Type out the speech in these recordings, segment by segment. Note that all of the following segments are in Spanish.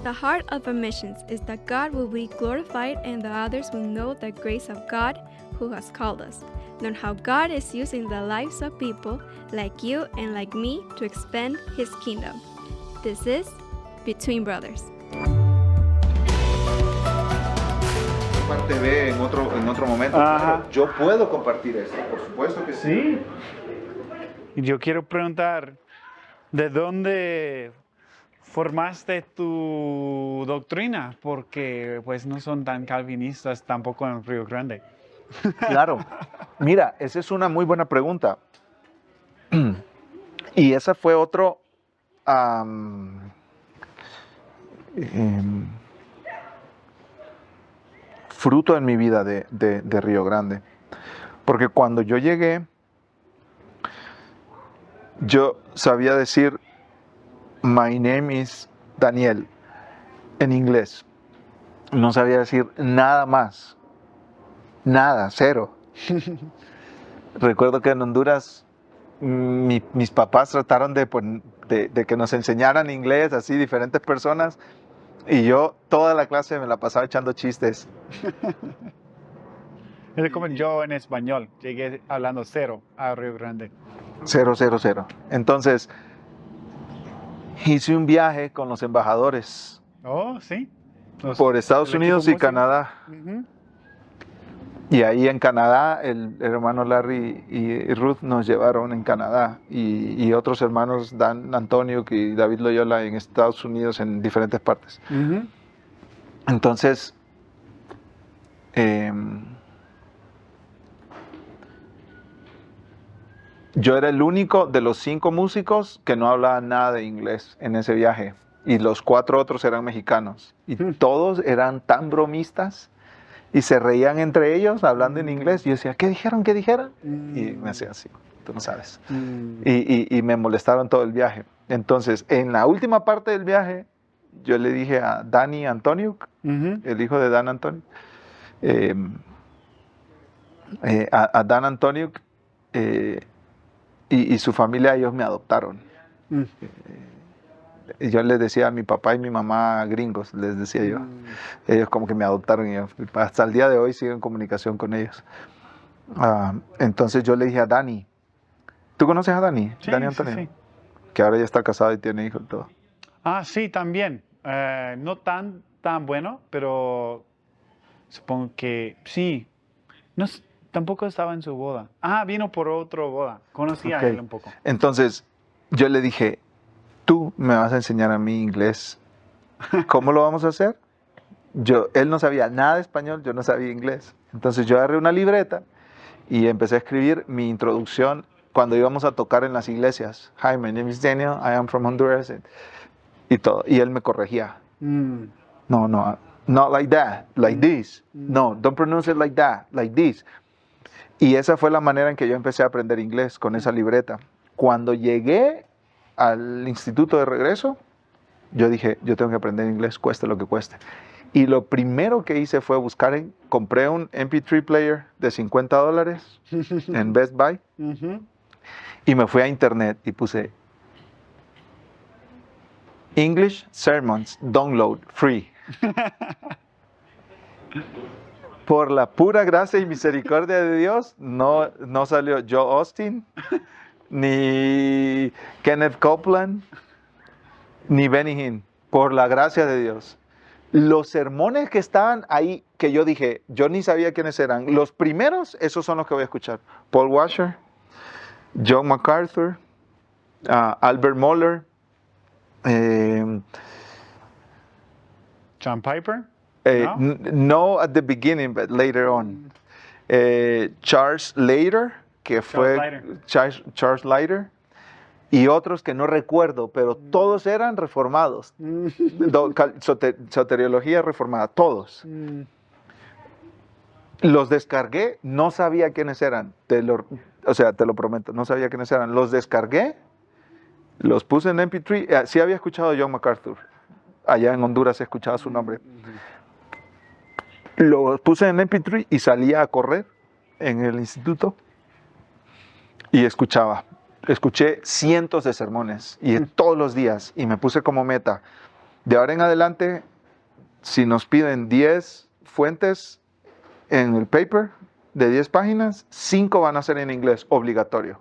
The heart of our missions is that God will be glorified and the others will know the grace of God who has called us. Learn how God is using the lives of people like you and like me to expand His kingdom. This is Between Brothers. Parte B en otro momento. Claro, yo puedo compartir eso, por supuesto que sí. Y yo quiero preguntar, ¿de dónde formaste tu doctrina? Porque pues no son tan calvinistas tampoco en Río Grande. Claro. Mira, esa es una muy buena pregunta. Y esa fue otro fruto en mi vida de Río Grande. Porque cuando yo llegué, yo sabía decir, my name is Daniel, en inglés. No sabía decir nada más. Nada, cero. Recuerdo que en Honduras mis papás trataron de que nos enseñaran inglés, así, diferentes personas. Y yo toda la clase me la pasaba echando chistes. Es como yo en español, llegué hablando cero a Río Grande. Cero. Entonces, hice un viaje con los embajadores. Oh, sí. Por Estados Unidos y Canadá. Y ahí en Canadá, el hermano Larry y Ruth nos llevaron en Canadá. Y otros hermanos, Dan Antonio y David Loyola, en Estados Unidos, en diferentes partes. Entonces, yo era el único de los 5 músicos que no hablaba nada de inglés en ese viaje. Y los 4 otros eran mexicanos. Y todos eran tan bromistas. Y se reían entre ellos hablando en inglés. Y yo decía, ¿qué dijeron? ¿Qué dijeron? Y me hacían así, tú no sabes. Y me molestaron todo el viaje. Entonces, en la última parte del viaje, yo le dije a Dani Antoniuk, el hijo de Dan Antoniuk, a Dan Antoniuk y su familia, ellos me adoptaron. Y yo les decía a mi papá y mi mamá gringos, les decía yo. Ellos como que me adoptaron y hasta el día de hoy sigo en comunicación con ellos. Entonces yo le dije a Dani, ¿tú conoces a Dani? Sí, Dani Antonio. sí. Que ahora ya está casado y tiene hijos y todo. Ah, sí, también. No tan bueno, pero supongo que sí. No, tampoco estaba en su boda. Vino por otra boda. Conocí a él un poco. Entonces yo le dije, tú me vas a enseñar a mí inglés. ¿Cómo lo vamos a hacer? Él no sabía nada de español, yo no sabía inglés. Entonces yo agarré una libreta y empecé a escribir mi introducción cuando íbamos a tocar en las iglesias. Hi, my name is Daniel, I am from Honduras. Y todo. Y él me corregía. No, not like that, like this. No, don't pronounce it like that, like this. Y esa fue la manera en que yo empecé a aprender inglés, con esa libreta. Cuando llegué al instituto de regreso, yo dije, yo tengo que aprender inglés, cueste lo que cueste. Y lo primero que hice fue compré un MP3 player de $50 en Best Buy y me fui a internet y puse English Sermons Download Free. Por la pura gracia y misericordia de Dios, no salió Joe Austin, ni Kenneth Copeland, ni Benny Hinn, por la gracia de Dios. Los sermones que estaban ahí, que yo dije, yo ni sabía quiénes eran. Los primeros, esos son los que voy a escuchar. Paul Washer, John MacArthur, Albert Mohler, John Piper? No at the beginning, but later on. Charles Leiter, que fue Charles Leiter, y otros que no recuerdo, pero todos eran reformados. Soteriología reformada, todos. Los descargué, no sabía quiénes eran, te lo prometo, no sabía quiénes eran. Los descargué, los puse en MP3, sí había escuchado a John MacArthur, allá en Honduras he escuchado su nombre. Los puse en MP3 y salía a correr en el instituto y escuché cientos de sermones y todos los días, y me puse como meta De ahora en adelante, si nos piden 10 fuentes en el paper de 10 páginas, 5 van a ser en inglés, obligatorio.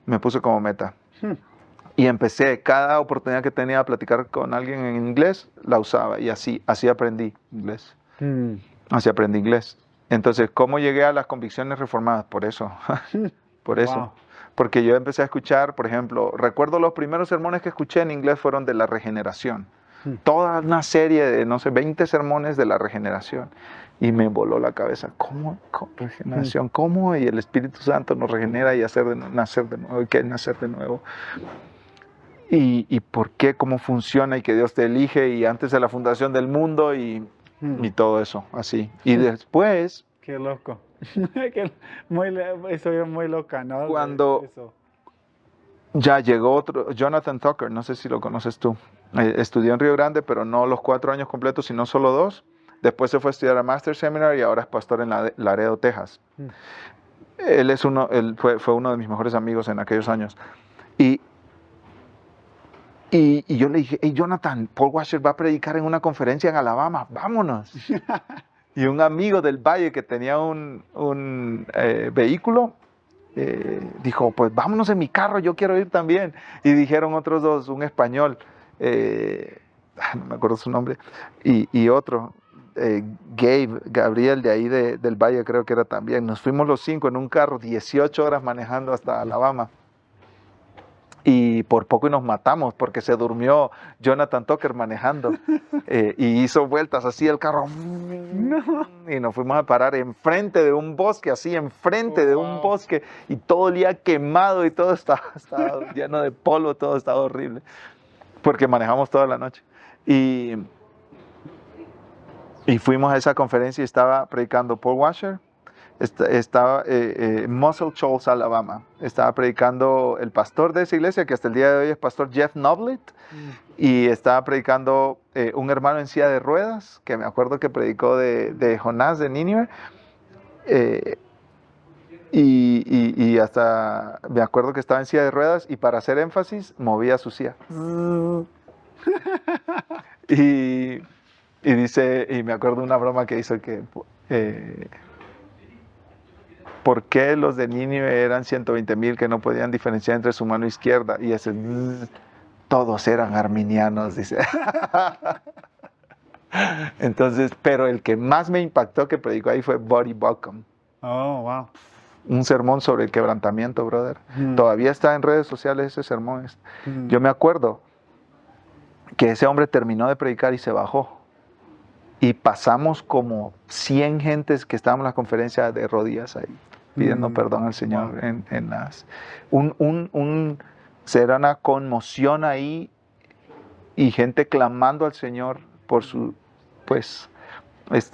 Me puse como meta. Y empecé, cada oportunidad que tenía de platicar con alguien en inglés, la usaba. Y así aprendí inglés. Así aprendí inglés. Entonces, ¿cómo llegué a las convicciones reformadas? Por eso. Por eso. Wow. Porque yo empecé a escuchar, por ejemplo, recuerdo los primeros sermones que escuché en inglés fueron de la regeneración. Toda una serie de, no sé, 20 sermones de la regeneración. Y me voló la cabeza. ¿Cómo regeneración? ¿Cómo? Y el Espíritu Santo nos regenera y nacer de nuevo. ¿Y qué es nacer de nuevo? Y por qué, cómo funciona y que Dios te elige y antes de la fundación del mundo y todo eso, así. Y después, Qué loco. Estoy muy loca, ¿no? Cuando- Eso. ya llegó otro, Jonathan Tucker, no sé si lo conoces tú. Estudió en Río Grande, pero no los 4 años completos, sino solo 2. Después se fue a estudiar a Master Seminary y ahora es pastor en Laredo, Texas. Él fue uno de mis mejores amigos en aquellos años. Y yo le dije, hey Jonathan, Paul Washer va a predicar en una conferencia en Alabama, vámonos. Y un amigo del Valle que tenía un vehículo, dijo, pues vámonos en mi carro, yo quiero ir también. Y dijeron otros 2, un español, no me acuerdo su nombre, y otro, Gabriel de ahí del Valle creo que era también. Nos fuimos los 5 en un carro, 18 horas manejando hasta Alabama. Y por poco y nos matamos porque se durmió Jonathan Tucker manejando y hizo vueltas así el carro. Y nos fuimos a parar enfrente de un bosque, así enfrente de un bosque, y todo el día quemado y todo estaba lleno de polvo, todo estaba horrible porque manejamos toda la noche. Y fuimos a esa conferencia y estaba predicando Paul Washer. Estaba Muscle Shoals, Alabama. Estaba predicando el pastor de esa iglesia, que hasta el día de hoy es pastor Jeff Noblet. Y estaba predicando un hermano en silla de ruedas, que me acuerdo que predicó de Jonás de Nínive. Y hasta me acuerdo que estaba en silla de ruedas y para hacer énfasis movía su silla. Y dice, y me acuerdo una broma que hizo que... ¿por qué los de Nínive eran 120,000 que no podían diferenciar entre su mano izquierda? Y ese, todos eran arminianos, dice. Entonces, pero el que más me impactó que predicó ahí fue Buddy Buckham. Oh, wow. Un sermón sobre el quebrantamiento, brother. Todavía está en redes sociales ese sermón. Yo me acuerdo que ese hombre terminó de predicar y se bajó. Y pasamos como 100 gentes que estábamos en la conferencia de rodillas ahí, pidiendo perdón al Señor. Wow. Será una conmoción ahí y gente clamando al Señor por su... Pues,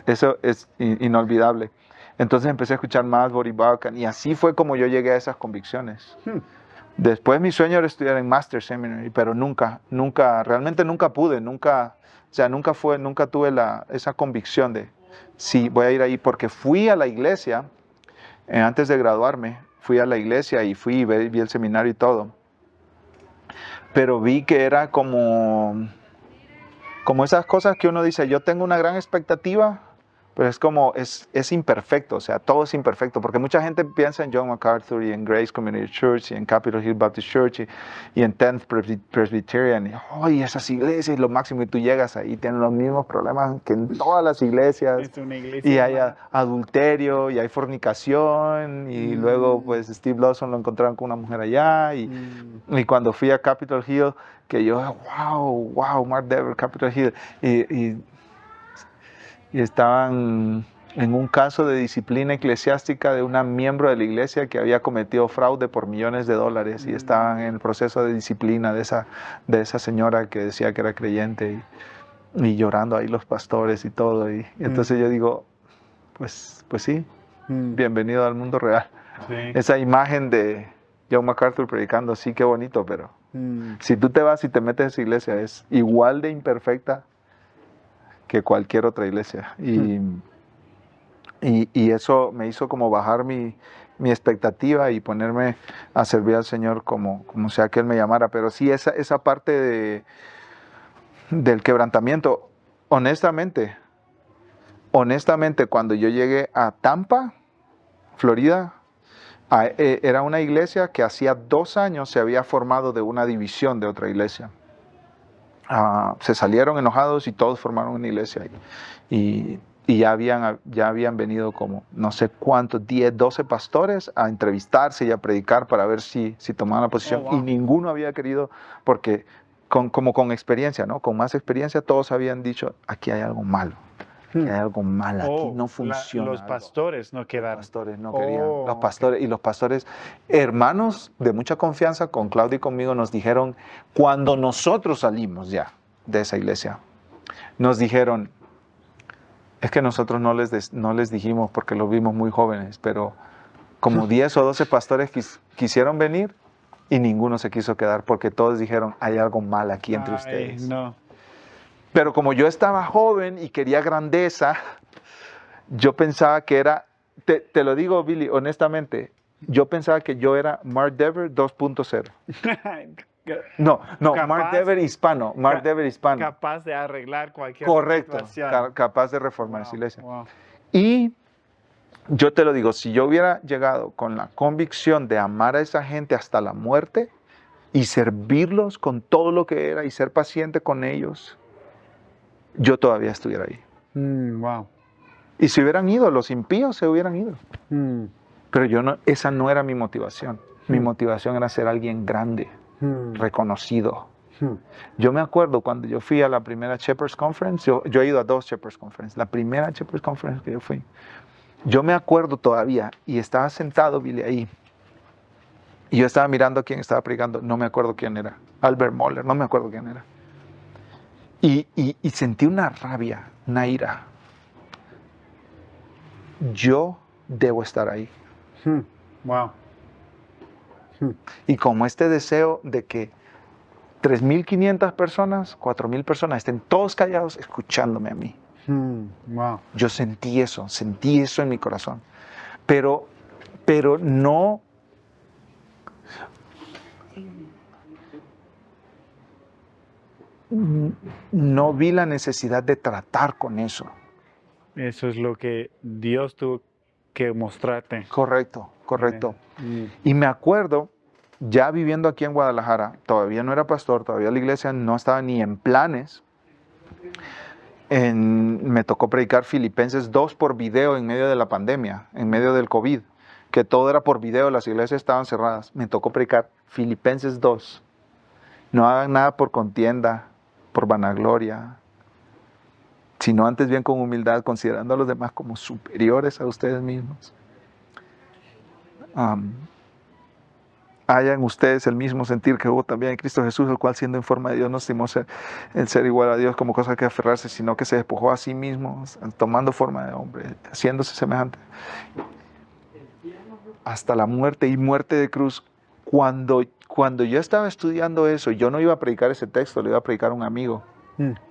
eso es inolvidable. Entonces empecé a escuchar más Buddy Buckham y así fue como yo llegué a esas convicciones. Después mi sueño era estudiar en Master Seminary, pero realmente nunca pude, nunca tuve esa convicción de, sí, voy a ir ahí, porque fui a la iglesia, antes de graduarme, fui a la iglesia y vi el seminario y todo, pero vi que era como esas cosas que uno dice, yo tengo una gran expectativa, pero es como, es imperfecto, o sea, todo es imperfecto, porque mucha gente piensa en John MacArthur y en Grace Community Church y en Capitol Hill Baptist Church y en 10th Presbyterian, y esas iglesias, lo máximo, y tú llegas ahí, tienen los mismos problemas que en todas las iglesias, Es una iglesia, y hay adulterio, y hay fornicación, y luego pues Steve Lawson lo encontraron con una mujer allá, y cuando fui a Capitol Hill, que yo, wow, Mark Dever, Capitol Hill, y estaban en un caso de disciplina eclesiástica de una miembro de la iglesia que había cometido fraude por millones de dólares y estaban en el proceso de disciplina de esa señora que decía que era creyente y llorando ahí los pastores y todo. Y entonces yo digo, pues sí, bienvenido al mundo real. Sí. Esa imagen de John MacArthur predicando, sí, qué bonito, pero si tú te vas y te metes a esa iglesia es igual de imperfecta que cualquier otra iglesia. Y eso me hizo como bajar mi expectativa y ponerme a servir al Señor como sea que Él me llamara. Pero sí, esa parte del quebrantamiento. Honestamente, cuando yo llegué a Tampa, Florida, era una iglesia que hacía 2 años se había formado de una división de otra iglesia. Se salieron enojados y todos formaron una iglesia ahí. Y ya habían venido como no sé cuántos, 10, 12 pastores a entrevistarse y a predicar para ver si tomaban la posición. Oh, wow. Y ninguno había querido, porque como con experiencia, ¿no? Con más experiencia, todos habían dicho, aquí hay algo malo. Aquí hay algo malo, aquí no funciona. Los pastores no Los quedaron. pastores no querían. Oh, Los pastores, y los pastores, hermanos de mucha confianza, con Claudio y conmigo, nos dijeron, cuando nosotros salimos ya de esa iglesia, nos dijeron, es que nosotros no les dijimos porque los vimos muy jóvenes, pero como 10 o 12 pastores quisieron venir y ninguno se quiso quedar porque todos dijeron, hay algo mal aquí entre ustedes. No. Pero como yo estaba joven y quería grandeza, yo pensaba que era, te lo digo, Billy, honestamente, yo pensaba que yo era Mark Dever 2.0. No, Capaz- Mark Dever hispano, Capaz de arreglar cualquier Correcto, situación. capaz de reformar Wow, esa iglesia. wow. Y yo te lo digo, si yo hubiera llegado con la convicción de amar a esa gente hasta la muerte y servirlos con todo lo que era y ser paciente con ellos, yo todavía estuviera ahí. Wow. Y si hubieran ido, los impíos se hubieran ido. Mm, Pero esa no era mi motivación. Mi Mm. motivación era ser alguien grande, mm, reconocido. mm. Yo me acuerdo cuando yo fui a la primera Shepherds Conference, yo he ido a 2 Shepherds Conference, la primera Shepherds Conference que yo fui, yo me acuerdo todavía, y estaba sentado Billy ahí, y yo estaba mirando a quién estaba predicando, no me acuerdo quién era, Albert Moller, no me acuerdo quién era. Y sentí una rabia, una ira. Yo debo estar ahí. Wow. Y como este deseo de que 3.500 personas, 4.000 personas estén todos callados escuchándome a mí. Wow. Yo sentí eso en mi corazón. Pero no vi la necesidad de tratar con eso. Eso es lo que Dios tuvo que mostrarte. Correcto. Mm. Y me acuerdo, ya viviendo aquí en Guadalajara, todavía no era pastor, todavía la iglesia no estaba ni en planes. Me tocó predicar Filipenses 2 por video en medio de la pandemia, en medio del COVID, que todo era por video, las iglesias estaban cerradas. Me tocó predicar Filipenses 2. No hagan nada por contienda, por vanagloria, sino antes bien con humildad, considerando a los demás como superiores a ustedes mismos. Haya en ustedes el mismo sentir que hubo también en Cristo Jesús, el cual siendo en forma de Dios no estimó el ser igual a Dios como cosa que aferrarse, sino que se despojó a sí mismo, tomando forma de hombre, haciéndose semejante hasta la muerte y muerte de cruz. Cuando yo estaba estudiando eso, yo no iba a predicar ese texto, lo iba a predicar a un amigo,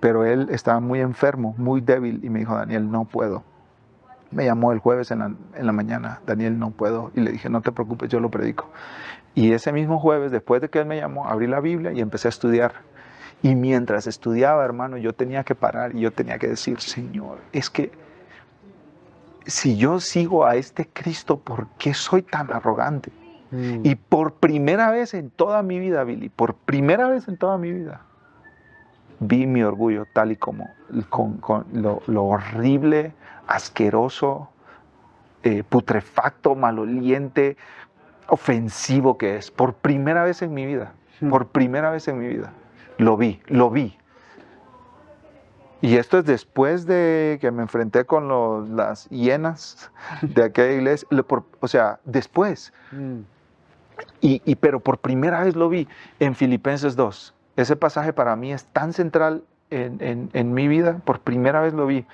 pero él estaba muy enfermo, muy débil, y me dijo, Daniel, no puedo. Me llamó el jueves en la mañana, Daniel, no puedo, y le dije, no te preocupes, yo lo predico. Y ese mismo jueves, después de que él me llamó, abrí la Biblia y empecé a estudiar. Y mientras estudiaba, hermano, yo tenía que parar y yo tenía que decir, Señor, es que si yo sigo a este Cristo, ¿por qué soy tan arrogante? Y por primera vez en toda mi vida, Billy, por primera vez en toda mi vida, vi mi orgullo tal y como, con lo horrible, asqueroso, putrefacto, maloliente, ofensivo que es. Por primera vez en mi vida, lo vi. Y esto es después de que me enfrenté con las hienas de aquella iglesia, o sea, después. Pero por primera vez lo vi en Filipenses 2. Ese pasaje para mí es tan central en mi vida, por primera vez lo vi.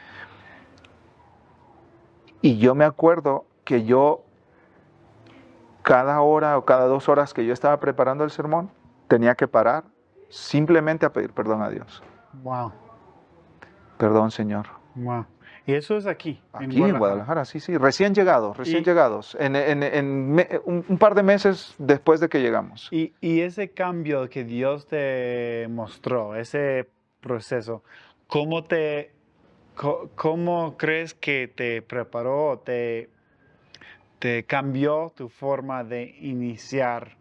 Y yo me acuerdo que yo, cada hora o cada 2 horas que yo estaba preparando el sermón, tenía que parar simplemente a pedir perdón a Dios. Wow. Perdón, Señor. Wow. Y eso es aquí En Guadalajara, sí, recién llegados, un par de meses después de que llegamos. Y ese cambio que Dios te mostró, ese proceso. ¿Cómo crees que te preparó, te cambió tu forma de iniciar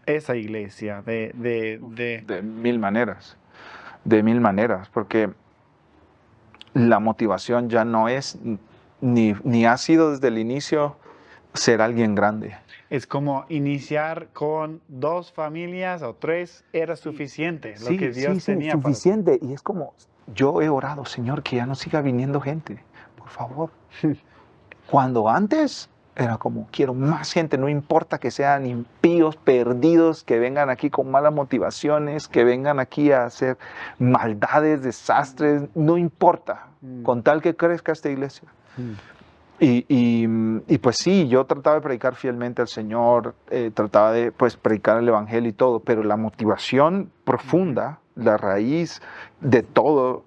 esa iglesia? De mil maneras, porque la motivación ya no es, ni ha sido desde el inicio ser alguien grande. Es como iniciar con 2 familias o 3 era suficiente, lo que Dios tenía suficiente. Y es como, yo he orado, Señor, que ya no siga viniendo gente, por favor. Cuando antes era como, quiero más gente, no importa que sean impíos, perdidos, que vengan aquí con malas motivaciones, que vengan aquí a hacer maldades, desastres, no importa, con tal que crezca esta iglesia. Y pues sí, yo trataba de predicar fielmente al Señor, trataba de pues predicar el Evangelio y todo, pero la motivación profunda, la raíz de todo,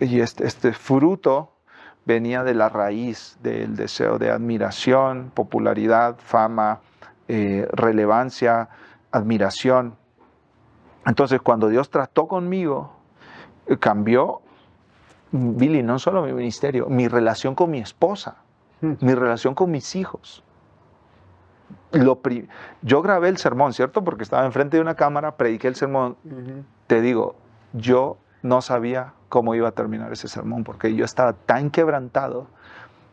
y este fruto venía de la raíz del deseo de admiración, popularidad, fama, relevancia, admiración. Entonces, cuando Dios trató conmigo, cambió, Billy, no solo mi ministerio, mi relación con mi esposa, mi relación con mis hijos. Yo grabé el sermón, ¿cierto? Porque estaba enfrente de una cámara, prediqué el sermón. Te digo, yo no sabía cómo iba a terminar ese sermón, porque yo estaba tan quebrantado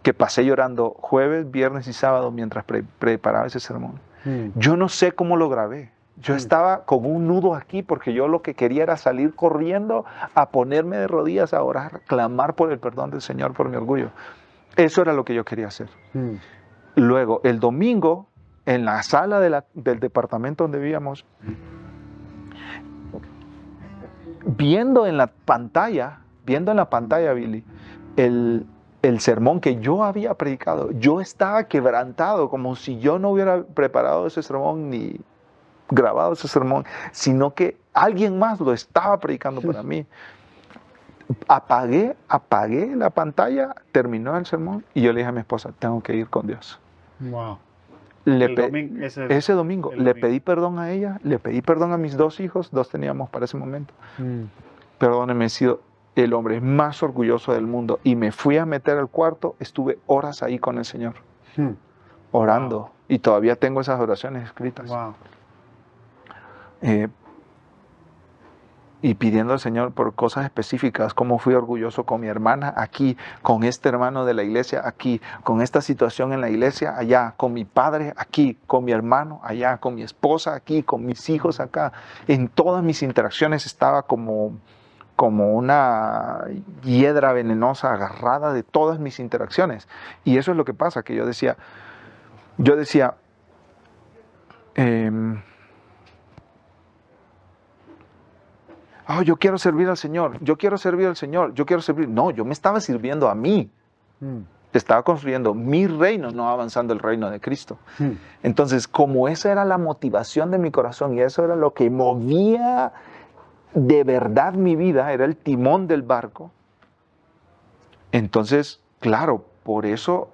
que pasé llorando jueves, viernes y sábado mientras preparaba ese sermón. Yo no sé cómo lo grabé. Yo estaba con un nudo aquí porque yo lo que quería era salir corriendo a ponerme de rodillas a orar, clamar por el perdón del Señor por mi orgullo. Eso era lo que yo quería hacer. Luego, el domingo, en la sala del departamento donde vivíamos, viendo en la pantalla, Billy, el sermón que yo había predicado, yo estaba quebrantado, como si yo no hubiera preparado ese sermón ni grabado ese sermón, sino que alguien más lo estaba predicando para mí. Apagué la pantalla, terminó el sermón y yo le dije a mi esposa, tengo que ir con Dios. Wow. Ese domingo le pedí perdón a ella, le pedí perdón a mis 2 hijos, 2 teníamos para ese momento. Perdóneme, he sido el hombre más orgulloso del mundo y me fui a meter al cuarto, estuve horas ahí con el Señor, orando, wow. Y todavía tengo esas oraciones escritas. Wow. Y pidiendo al Señor por cosas específicas, como fui orgulloso con mi hermana aquí, con este hermano de la iglesia aquí, con esta situación en la iglesia allá, con mi padre aquí, con mi hermano allá, con mi esposa aquí, con mis hijos acá. En todas mis interacciones estaba como una hiedra venenosa agarrada de todas mis interacciones. Y eso es lo que pasa, que yo decía, yo quiero servir al Señor, yo quiero servir. No, yo me estaba sirviendo a mí. Estaba construyendo mi reino, no avanzando el reino de Cristo. Entonces, como esa era la motivación de mi corazón y eso era lo que movía de verdad mi vida, era el timón del barco. Entonces, claro, por eso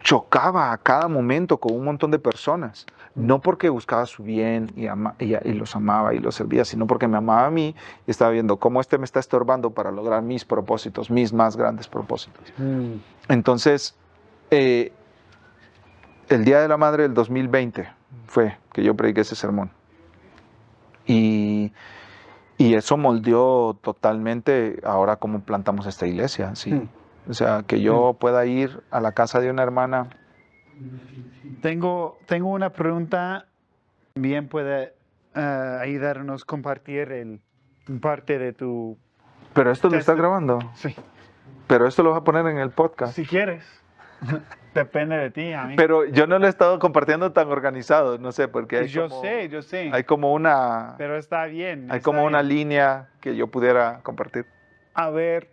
chocaba a cada momento con un montón de personas. No porque buscaba su bien y los amaba y los servía, sino porque me amaba a mí y estaba viendo cómo me está estorbando para lograr mis propósitos, mis más grandes propósitos. Entonces, el Día de la Madre del 2020 fue que yo prediqué ese sermón. Y eso moldeó totalmente ahora cómo plantamos esta iglesia, ¿sí? O sea, que yo pueda ir a la casa de una hermana. Tengo una pregunta. Bien puede ayudarnos a compartir parte de tu... Pero esto lo está grabando. Sí. Pero esto lo vas a poner en el podcast. Si quieres. Depende de ti, amigo. Pero yo no lo he estado compartiendo tan organizado, no sé, porque hay yo sé. Hay como una... Pero está bien. Hay como una línea que yo pudiera compartir. A ver,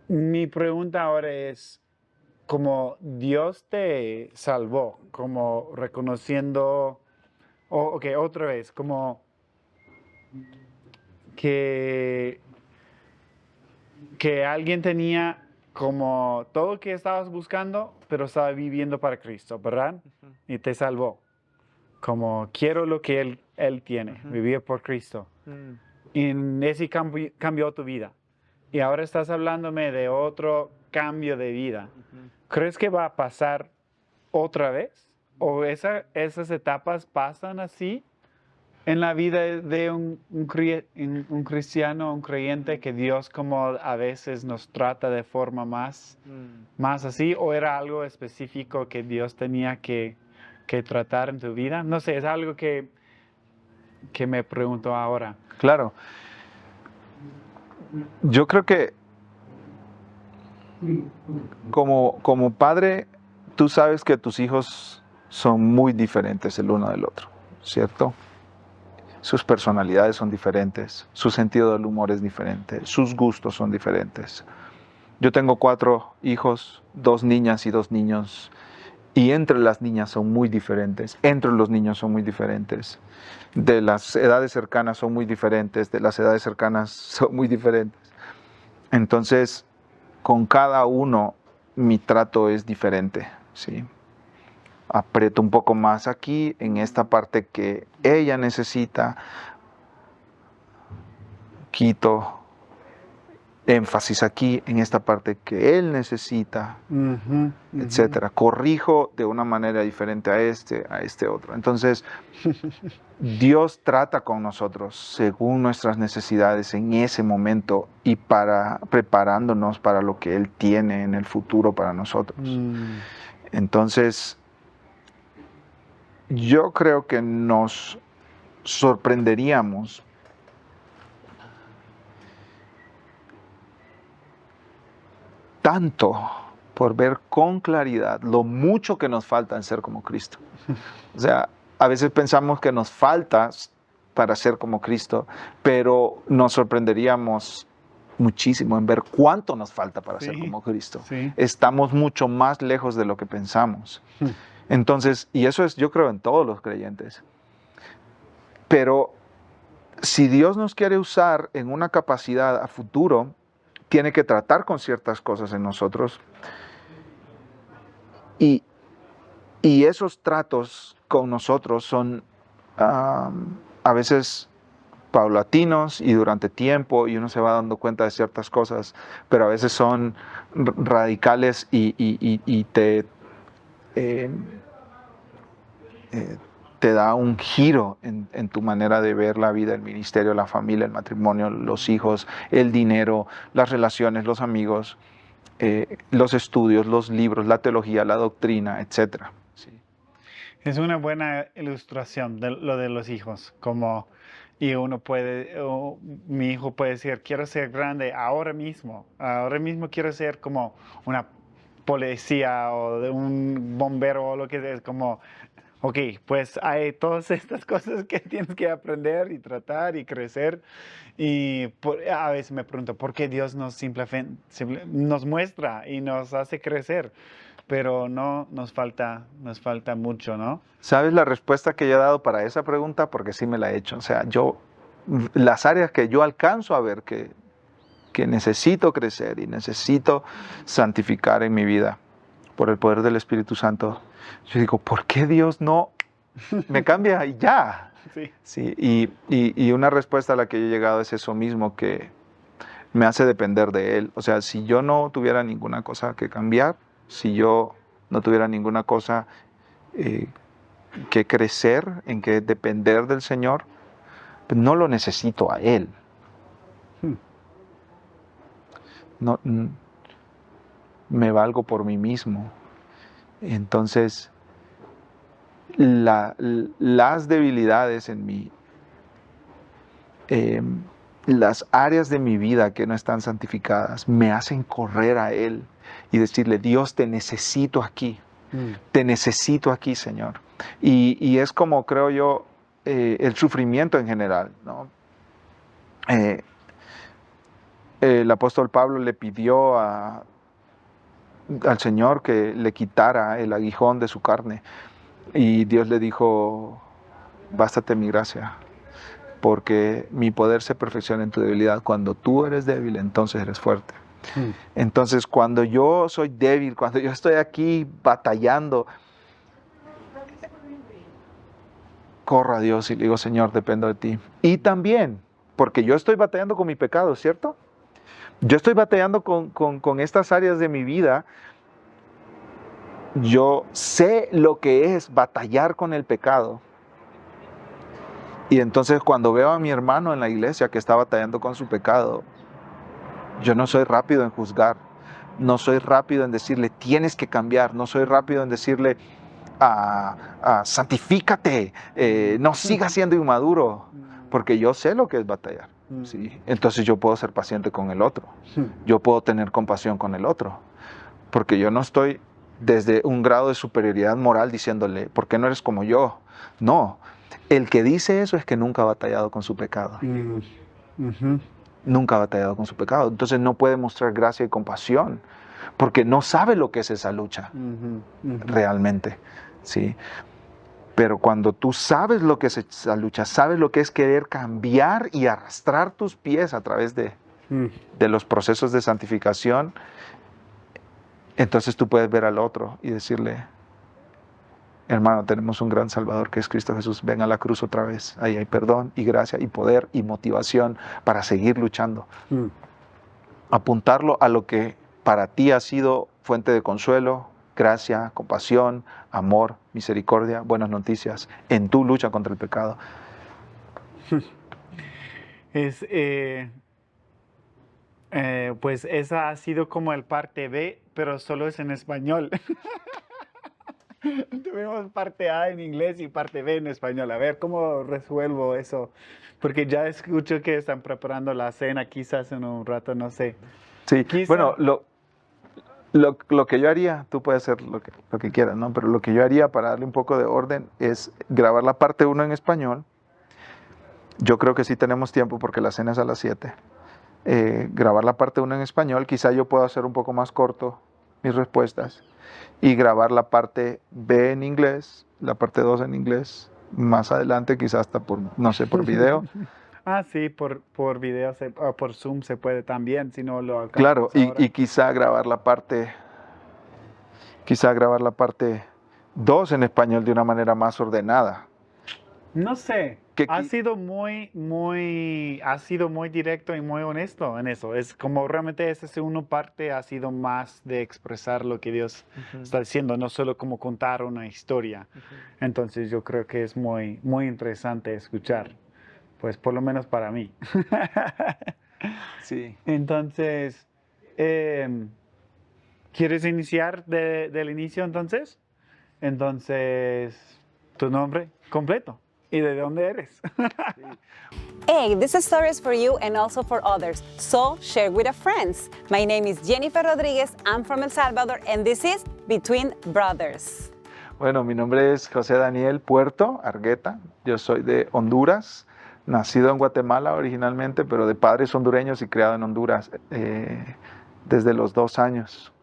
mi pregunta ahora es, como Dios te salvó, como reconociendo, otra vez, como que alguien tenía como todo lo que estabas buscando, pero estaba viviendo para Cristo, ¿verdad? Y te salvó. como quiero lo que Él tiene, vivir por Cristo. Y ese cambió tu vida. Y ahora estás hablándome de otro cambio de vida. ¿Crees que va a pasar otra vez? ¿O esas etapas pasan así en la vida de un cristiano, un creyente, que Dios como a veces nos trata de forma más así? ¿O era algo específico que Dios tenía que tratar en tu vida? No sé, es algo que me pregunto ahora. Claro. Yo creo que como padre, tú sabes que tus hijos son muy diferentes el uno del otro, ¿cierto? Sus personalidades son diferentes, su sentido del humor es diferente, sus gustos son diferentes. Yo tengo 4 hijos, 2 niñas y 2 niños, y entre las niñas son muy diferentes, entre los niños son muy diferentes, de las edades cercanas son muy diferentes, de las edades cercanas son muy diferentes. Entonces, con cada uno mi trato es diferente, ¿sí? Aprieto un poco más aquí, en esta parte que ella necesita, quito énfasis aquí, en esta parte que él necesita, etcétera. Corrijo de una manera diferente a este otro. Entonces, Dios trata con nosotros según nuestras necesidades en ese momento y preparándonos para lo que Él tiene en el futuro para nosotros. Entonces, yo creo que nos sorprenderíamos tanto por ver con claridad lo mucho que nos falta en ser como Cristo. O sea, a veces pensamos que nos falta para ser como Cristo, pero nos sorprenderíamos muchísimo en ver cuánto nos falta para ser como Cristo. Sí. Estamos mucho más lejos de lo que pensamos. Entonces, y eso es, yo creo, en todos los creyentes. Pero si Dios nos quiere usar en una capacidad a futuro, tiene que tratar con ciertas cosas en nosotros. Y esos tratos con nosotros son a veces paulatinos y durante tiempo, y uno se va dando cuenta de ciertas cosas, pero a veces son radicales y te da un giro en tu manera de ver la vida, el ministerio, la familia, el matrimonio, los hijos, el dinero, las relaciones, los amigos, los estudios, los libros, la teología, la doctrina, etc. Sí. Es una buena ilustración de lo de los hijos, como mi hijo puede decir, quiero ser grande ahora mismo quiero ser como una policía o de un bombero o lo que sea, como, ok, pues hay todas estas cosas que tienes que aprender y tratar y crecer. Y a veces me pregunto, ¿por qué Dios nos nos muestra y nos hace crecer? Pero no, nos falta mucho, ¿no? ¿Sabes la respuesta que yo he dado para esa pregunta? Porque sí me la he hecho. O sea, las áreas que yo alcanzo a ver que necesito crecer y necesito santificar en mi vida por el poder del Espíritu Santo, yo digo, ¿por qué Dios no me cambia y ya? Sí. Sí, y una respuesta a la que yo he llegado es eso mismo, que me hace depender de Él. O sea, si yo no tuviera ninguna cosa que cambiar, si yo no tuviera ninguna cosa que crecer, en que depender del Señor, pues no lo necesito a Él. No, me valgo por mí mismo. Entonces, las debilidades en mí, las áreas de mi vida que no están santificadas, me hacen correr a Él y decirle, Dios, te necesito aquí. Te necesito aquí, Señor. Y es como, creo yo, el sufrimiento en general, ¿no? El apóstol Pablo le pidió al Señor que le quitara el aguijón de su carne. Y Dios le dijo, bástate mi gracia, porque mi poder se perfecciona en tu debilidad. Cuando tú eres débil, entonces eres fuerte. Entonces, cuando yo soy débil, cuando yo estoy aquí batallando, corro a Dios y le digo, Señor, dependo de ti. Y también, porque yo estoy batallando con mi pecado, ¿cierto? Yo estoy batallando con estas áreas de mi vida. Yo sé lo que es batallar con el pecado. Y entonces cuando veo a mi hermano en la iglesia que está batallando con su pecado, yo no soy rápido en juzgar. No soy rápido en decirle, tienes que cambiar. No soy rápido en decirle, santifícate, no sigas siendo inmaduro. Porque yo sé lo que es batallar. ¿Sí? Entonces yo puedo ser paciente con el otro. Yo puedo tener compasión con el otro. Porque yo no estoy desde un grado de superioridad moral diciéndole, ¿por qué no eres como yo? No. El que dice eso es que nunca ha batallado con su pecado. Nunca ha batallado con su pecado. Entonces no puede mostrar gracia y compasión porque no sabe lo que es esa lucha realmente. ¿Sí? Pero cuando tú sabes lo que es esa lucha, sabes lo que es querer cambiar y arrastrar tus pies a través de los procesos de santificación, entonces tú puedes ver al otro y decirle, hermano, tenemos un gran Salvador que es Cristo Jesús, ven a la cruz otra vez, ahí hay perdón y gracia y poder y motivación para seguir luchando. Apuntarlo a lo que para ti ha sido fuente de consuelo, gracia, compasión, amor, misericordia, buenas noticias en tu lucha contra el pecado. Pues esa ha sido como el parte B, pero solo es en español. Tuvimos parte A en inglés y parte B en español. A ver, ¿cómo resuelvo eso? Porque ya escucho que están preparando la cena, quizás en un rato, no sé. Sí, Quizá. Bueno, lo que yo haría, tú puedes hacer lo que quieras, ¿no? Pero lo que yo haría para darle un poco de orden es grabar la parte 1 en español. Yo creo que sí tenemos tiempo porque la cena es a las 7. Grabar la parte 1 en español, quizá yo pueda hacer un poco más corto mis respuestas y grabar la parte B en inglés, la parte 2 en inglés, más adelante quizás hasta por, no sé, por video. Sí, por video, por Zoom se puede también, si no lo alcanzamos Claro, ahora. y quizá grabar la parte 2 en español de una manera más ordenada. No sé, Que ha qui- sido muy directo y muy honesto en eso. Es como realmente esa segunda parte ha sido más de expresar lo que Dios está diciendo, no solo como contar una historia. Entonces yo creo que es muy, muy interesante escuchar, pues por lo menos para mí. Sí. Entonces, ¿quieres iniciar del inicio entonces? Entonces, tu nombre completo. ¿Y de dónde eres? Hey, this story is for you and also for others, so share with your friends. My name is Jennifer Rodriguez, I'm from El Salvador, and this is Between Brothers. Bueno, mi nombre es José Daniel Puerto Argueta. Yo soy de Honduras, nacido en Guatemala originalmente, pero de padres hondureños y criado en Honduras desde los 2 años.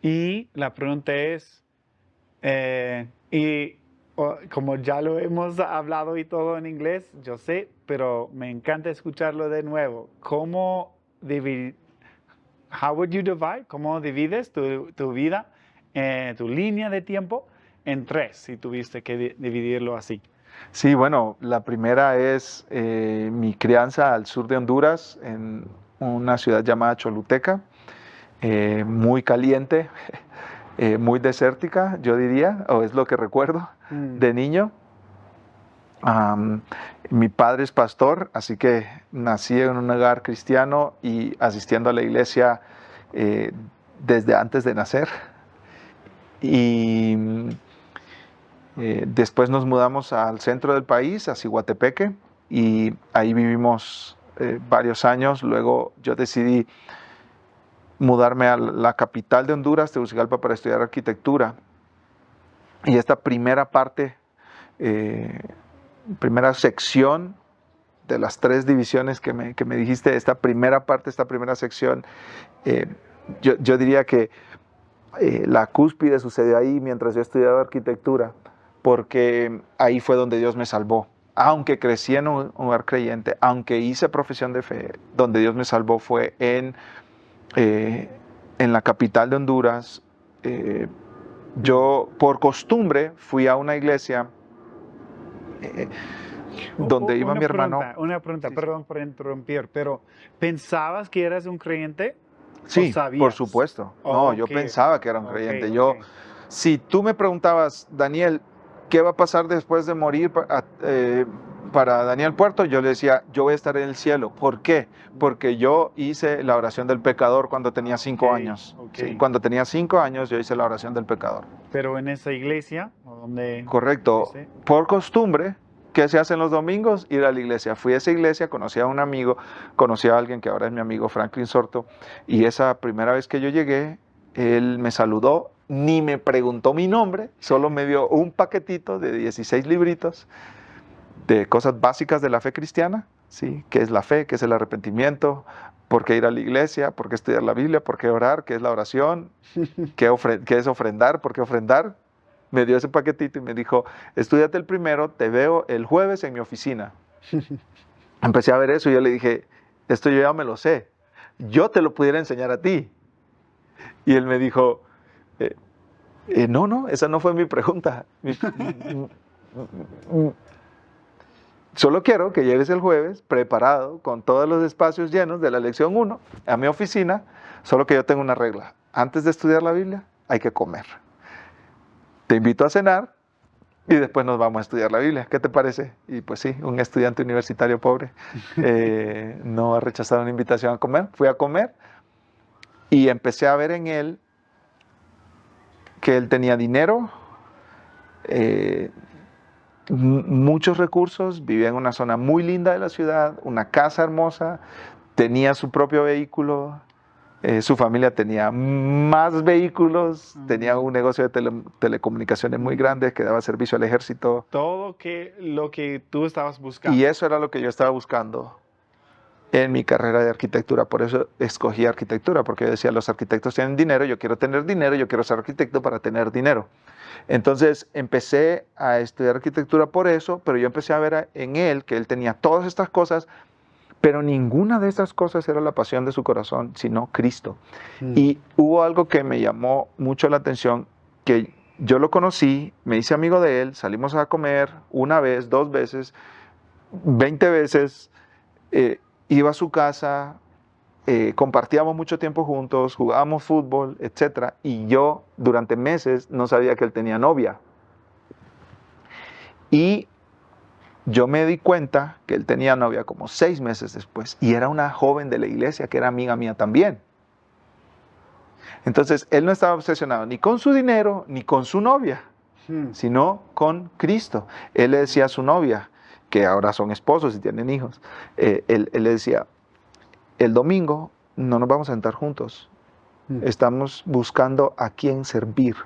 Y la pregunta es, como ya lo hemos hablado y todo en inglés, yo sé, pero me encanta escucharlo de nuevo. ¿Cómo would you divide? ¿Cómo divides tu vida, tu línea de tiempo en 3, si tuviste que dividirlo así? Sí, bueno, la primera es mi crianza al sur de Honduras, en una ciudad llamada Choluteca, muy caliente, muy desértica, yo diría, o es lo que recuerdo de niño. Mi padre es pastor, así que nací en un hogar cristiano y asistiendo a la iglesia desde antes de nacer. Y después nos mudamos al centro del país, a Ciguatepeque, y ahí vivimos varios años. Luego yo decidí mudarme a la capital de Honduras, Tegucigalpa, para estudiar arquitectura. Y esta primera parte, primera sección de las 3 divisiones que me dijiste, esta primera parte, esta primera sección, yo diría que la cúspide sucedió ahí mientras yo estudiaba arquitectura, porque ahí fue donde Dios me salvó. Aunque crecí en un hogar creyente, aunque hice profesión de fe, donde Dios me salvó fue en la capital de Honduras. Yo por costumbre fui a una iglesia donde iba mi hermano. Una pregunta, Sí, sí. perdón por interrumpir, pero ¿pensabas que eras un creyente? Sí, ¿O sabías? por supuesto. No, yo Ok. pensaba que era un Ok, creyente. ok. Si tú me preguntabas, Daniel, ¿qué va a pasar después de morir para Daniel Puerto? Yo le decía, yo voy a estar en el cielo. ¿Por qué? Porque yo hice la oración del pecador cuando tenía 5 Ok, años. ok. Sí, cuando tenía 5 años yo hice la oración del pecador. Pero en esa iglesia, donde Correcto. fuiste, Por costumbre, ¿qué se hace en los domingos? Ir a la iglesia. Fui a esa iglesia, conocí a un amigo, conocí a alguien que ahora es mi amigo, Franklin Sorto, y esa primera vez que yo llegué, él me saludó, ni me preguntó mi nombre, solo me dio un paquetito de 16 libritos de cosas básicas de la fe cristiana, ¿sí? ¿Qué es la fe? ¿Qué es el arrepentimiento? ¿Por qué ir a la iglesia? ¿Por qué estudiar la Biblia? ¿Por qué orar? ¿Qué es la oración? ¿Qué es ofrendar? ¿Por qué ofrendar? Me dio ese paquetito y me dijo, estudiate el primero, te veo el jueves en mi oficina. Empecé a ver eso y yo le dije, esto yo ya me lo sé, yo te lo pudiera enseñar a ti. Y él me dijo, no, esa no fue mi pregunta. Solo quiero que llegues el jueves preparado con todos los espacios llenos de la lección 1 a mi oficina, solo que yo tengo una regla. Antes de estudiar la Biblia hay que comer. Te invito a cenar y después nos vamos a estudiar la Biblia. ¿Qué te parece? Y pues sí, un estudiante universitario pobre no ha rechazado una invitación a comer. Fui a comer y empecé a ver en él que él tenía dinero, muchos recursos, vivía en una zona muy linda de la ciudad, una casa hermosa, tenía su propio vehículo, su familia tenía más vehículos, tenía un negocio de telecomunicaciones muy grande que daba servicio al ejército. todo lo que tú estabas buscando. Y eso era lo que yo estaba buscando en mi carrera de arquitectura. Por eso escogí arquitectura, porque yo decía, los arquitectos tienen dinero, yo quiero tener dinero, yo quiero ser arquitecto para tener dinero. Entonces empecé a estudiar arquitectura por eso, pero yo empecé a ver en él que él tenía todas estas cosas, pero ninguna de estas cosas era la pasión de su corazón, sino Cristo. Y hubo algo que me llamó mucho la atención, que yo lo conocí, me hice amigo de él, salimos a comer una vez, 2 veces, 20 veces, iba a su casa, compartíamos mucho tiempo juntos, jugábamos fútbol, etc. Y yo durante meses no sabía que él tenía novia. Y yo me di cuenta que él tenía novia como 6 meses después. Y era una joven de la iglesia que era amiga mía también. Entonces, él no estaba obsesionado ni con su dinero, ni con su novia, sino con Cristo. Él le decía a su novia, que ahora son esposos y tienen hijos, él le decía, el domingo no nos vamos a sentar juntos. Estamos buscando a quién servir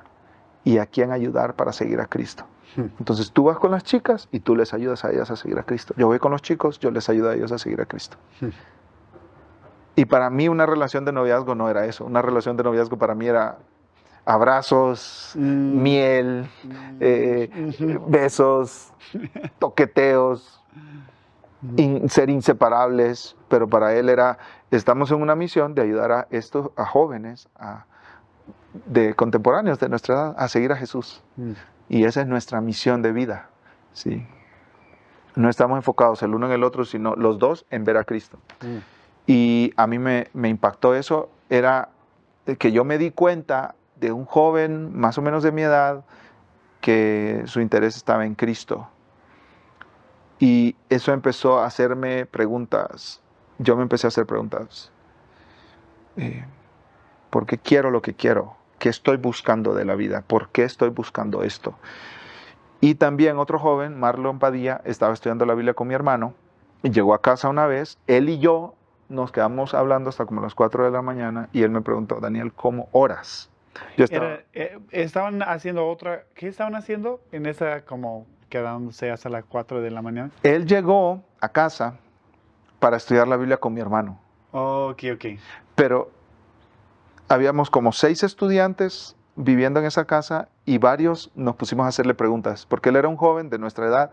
y a quién ayudar para seguir a Cristo. Entonces tú vas con las chicas y tú les ayudas a ellas a seguir a Cristo. Yo voy con los chicos, yo les ayudo a ellos a seguir a Cristo. Y para mí una relación de noviazgo no era eso. Una relación de noviazgo para mí era abrazos, miel, besos, toqueteos, ser inseparables. Pero para él era, estamos en una misión de ayudar a jóvenes, de contemporáneos de nuestra edad, a seguir a Jesús. Y esa es nuestra misión de vida. ¿Sí? No estamos enfocados el uno en el otro, sino los dos en ver a Cristo. Y a mí me impactó eso, era que yo me di cuenta de un joven más o menos de mi edad que su interés estaba en Cristo. Y eso empezó a hacerme preguntas. Yo me empecé a hacer preguntas. ¿Por qué quiero lo que quiero? ¿Qué estoy buscando de la vida? ¿Por qué estoy buscando esto? Y también otro joven, Marlon Padilla, estaba estudiando la Biblia con mi hermano. Y llegó a casa una vez, él y yo nos quedamos hablando hasta como las 4 de la mañana y él me preguntó, Daniel, ¿cómo oras? Yo estaba, Estaban haciendo ¿qué estaban haciendo en esa como quedándose hasta las 4 de la mañana? Él llegó a casa para estudiar la Biblia con mi hermano. Ok. Pero habíamos como 6 estudiantes viviendo en esa casa y varios nos pusimos a hacerle preguntas, porque él era un joven de nuestra edad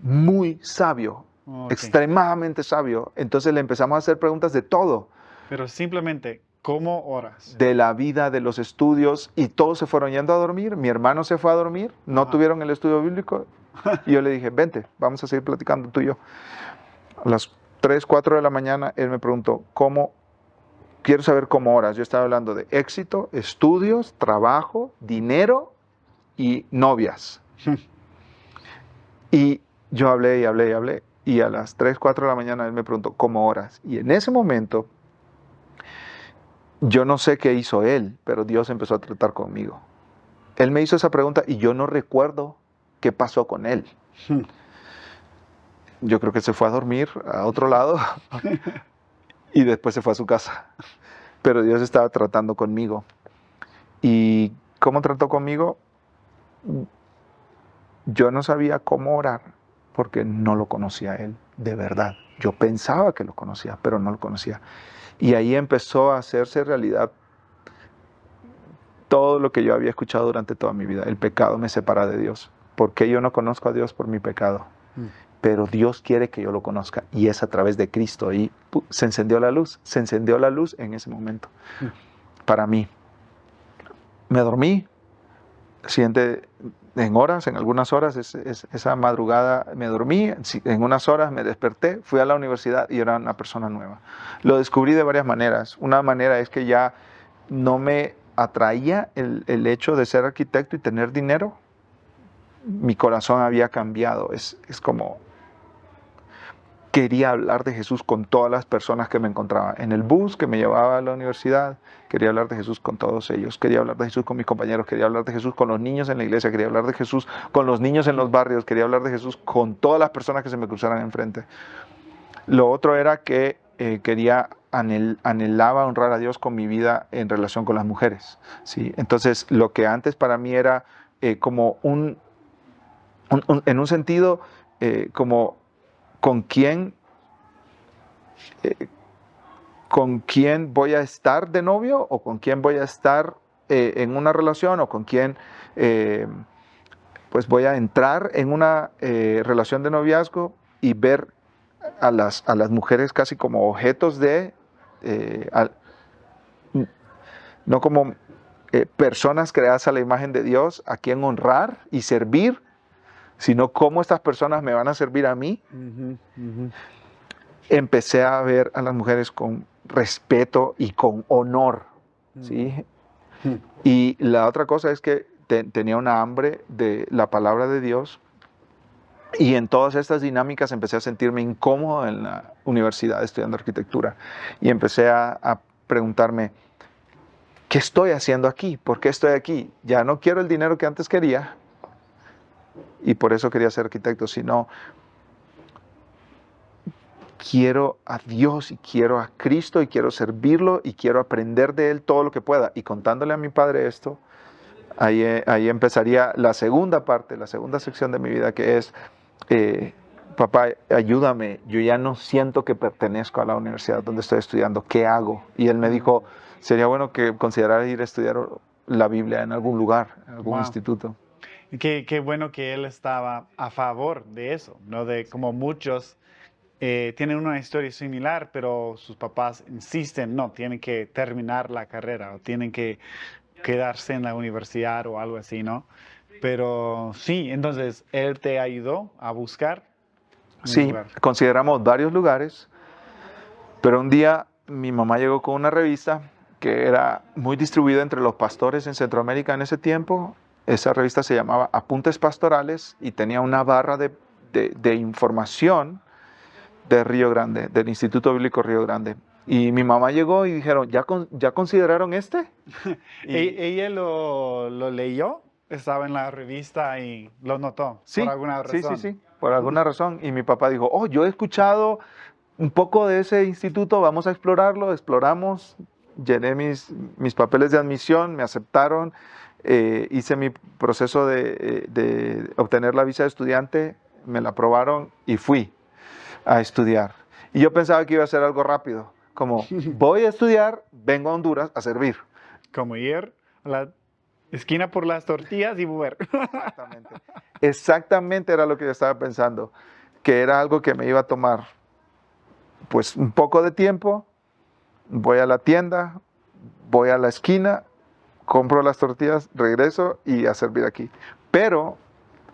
muy sabio, extremadamente sabio. Entonces le empezamos a hacer preguntas de todo. Pero simplemente, ¿cómo oras? De la vida, de los estudios, y todos se fueron yendo a dormir. Mi hermano se fue a dormir, no tuvieron el estudio bíblico, Y yo le dije, vente, vamos a seguir platicando tú y yo. A las 3, 4 de la mañana, él me preguntó, quiero saber cómo oras. Yo estaba hablando de éxito, estudios, trabajo, dinero y novias. Y yo hablé y hablé y hablé. Y a las 3, 4 de la mañana él me preguntó, ¿cómo oras? Y en ese momento, yo no sé qué hizo él, pero Dios empezó a tratar conmigo. Él me hizo esa pregunta y yo no recuerdo qué pasó con él. Yo creo que se fue a dormir a otro lado y después se fue a su casa. Pero Dios estaba tratando conmigo. ¿Y cómo trató conmigo? Yo no sabía cómo orar porque no lo conocía a él, de verdad. Yo pensaba que lo conocía, pero no lo conocía. Y ahí empezó a hacerse realidad todo lo que yo había escuchado durante toda mi vida. El pecado me separa de Dios. ¿Por qué yo no conozco a Dios? Por mi pecado. Pero Dios quiere que yo lo conozca y es a través de Cristo. Y se encendió la luz en ese momento. Para mí. Me dormí, en algunas horas, esa madrugada me dormí, en unas horas me desperté, fui a la universidad y era una persona nueva. Lo descubrí de varias maneras. Una manera es que ya no me atraía el hecho de ser arquitecto y tener dinero. Mi corazón había cambiado. Es como quería hablar de Jesús con todas las personas que me encontraba. En el bus que me llevaba a la universidad, quería hablar de Jesús con todos ellos. Quería hablar de Jesús con mis compañeros, quería hablar de Jesús con los niños en la iglesia, quería hablar de Jesús con los niños en los barrios, quería hablar de Jesús con todas las personas que se me cruzaran enfrente. Lo otro era que anhelaba honrar a Dios con mi vida en relación con las mujeres, ¿sí? Entonces, lo que antes para mí era como en un sentido, como con quién voy a estar de novio o con quién voy a estar en una relación o con quién pues voy a entrar en una relación de noviazgo y ver a las mujeres casi como objetos no como personas creadas a la imagen de Dios a quien honrar y servir, sino cómo estas personas me van a servir a mí. Empecé a ver a las mujeres con respeto y con honor, ¿sí? Y la otra cosa es que tenía una hambre de la palabra de Dios y en todas estas dinámicas empecé a sentirme incómodo en la universidad estudiando arquitectura y empecé a preguntarme, ¿qué estoy haciendo aquí? ¿Por qué estoy aquí? Ya no quiero el dinero que antes quería y por eso quería ser arquitecto, sino quiero a Dios y quiero a Cristo y quiero servirlo y quiero aprender de Él todo lo que pueda. Y contándole a mi padre esto, ahí empezaría la segunda parte, la segunda sección de mi vida, que es, papá, ayúdame, yo ya no siento que pertenezco a la universidad donde estoy estudiando, ¿qué hago? Y él me dijo, sería bueno que consideraras ir a estudiar la Biblia en algún lugar, en algún instituto. Qué bueno que él estaba a favor de eso, ¿no? De como muchos tienen una historia similar, pero sus papás insisten, no, tienen que terminar la carrera o tienen que quedarse en la universidad o algo así, ¿no? Pero sí, entonces, ¿él te ayudó a buscar un lugar? Consideramos varios lugares, pero un día mi mamá llegó con una revista que era muy distribuida entre los pastores en Centroamérica en ese tiempo. Esa revista se llamaba Apuntes Pastorales y tenía una barra de información de Río Grande, del Instituto Bíblico Río Grande. Y mi mamá llegó y dijeron, ¿ya consideraron este? ¿Ella lo leyó? Estaba en la revista y lo notó, sí, por alguna razón. Sí, por alguna razón. Y mi papá dijo, yo he escuchado un poco de ese instituto, vamos a explorarlo. Exploramos, llené mis papeles de admisión, me aceptaron, hice mi proceso de obtener la visa de estudiante, me la aprobaron y fui a estudiar. Y yo pensaba que iba a ser algo rápido, como voy a estudiar, vengo a Honduras a servir. Como ir a la esquina por las tortillas y volver. Exactamente era lo que yo estaba pensando, que era algo que me iba a tomar pues un poco de tiempo, voy a la tienda, voy a la esquina, compro las tortillas, regreso y a servir aquí. Pero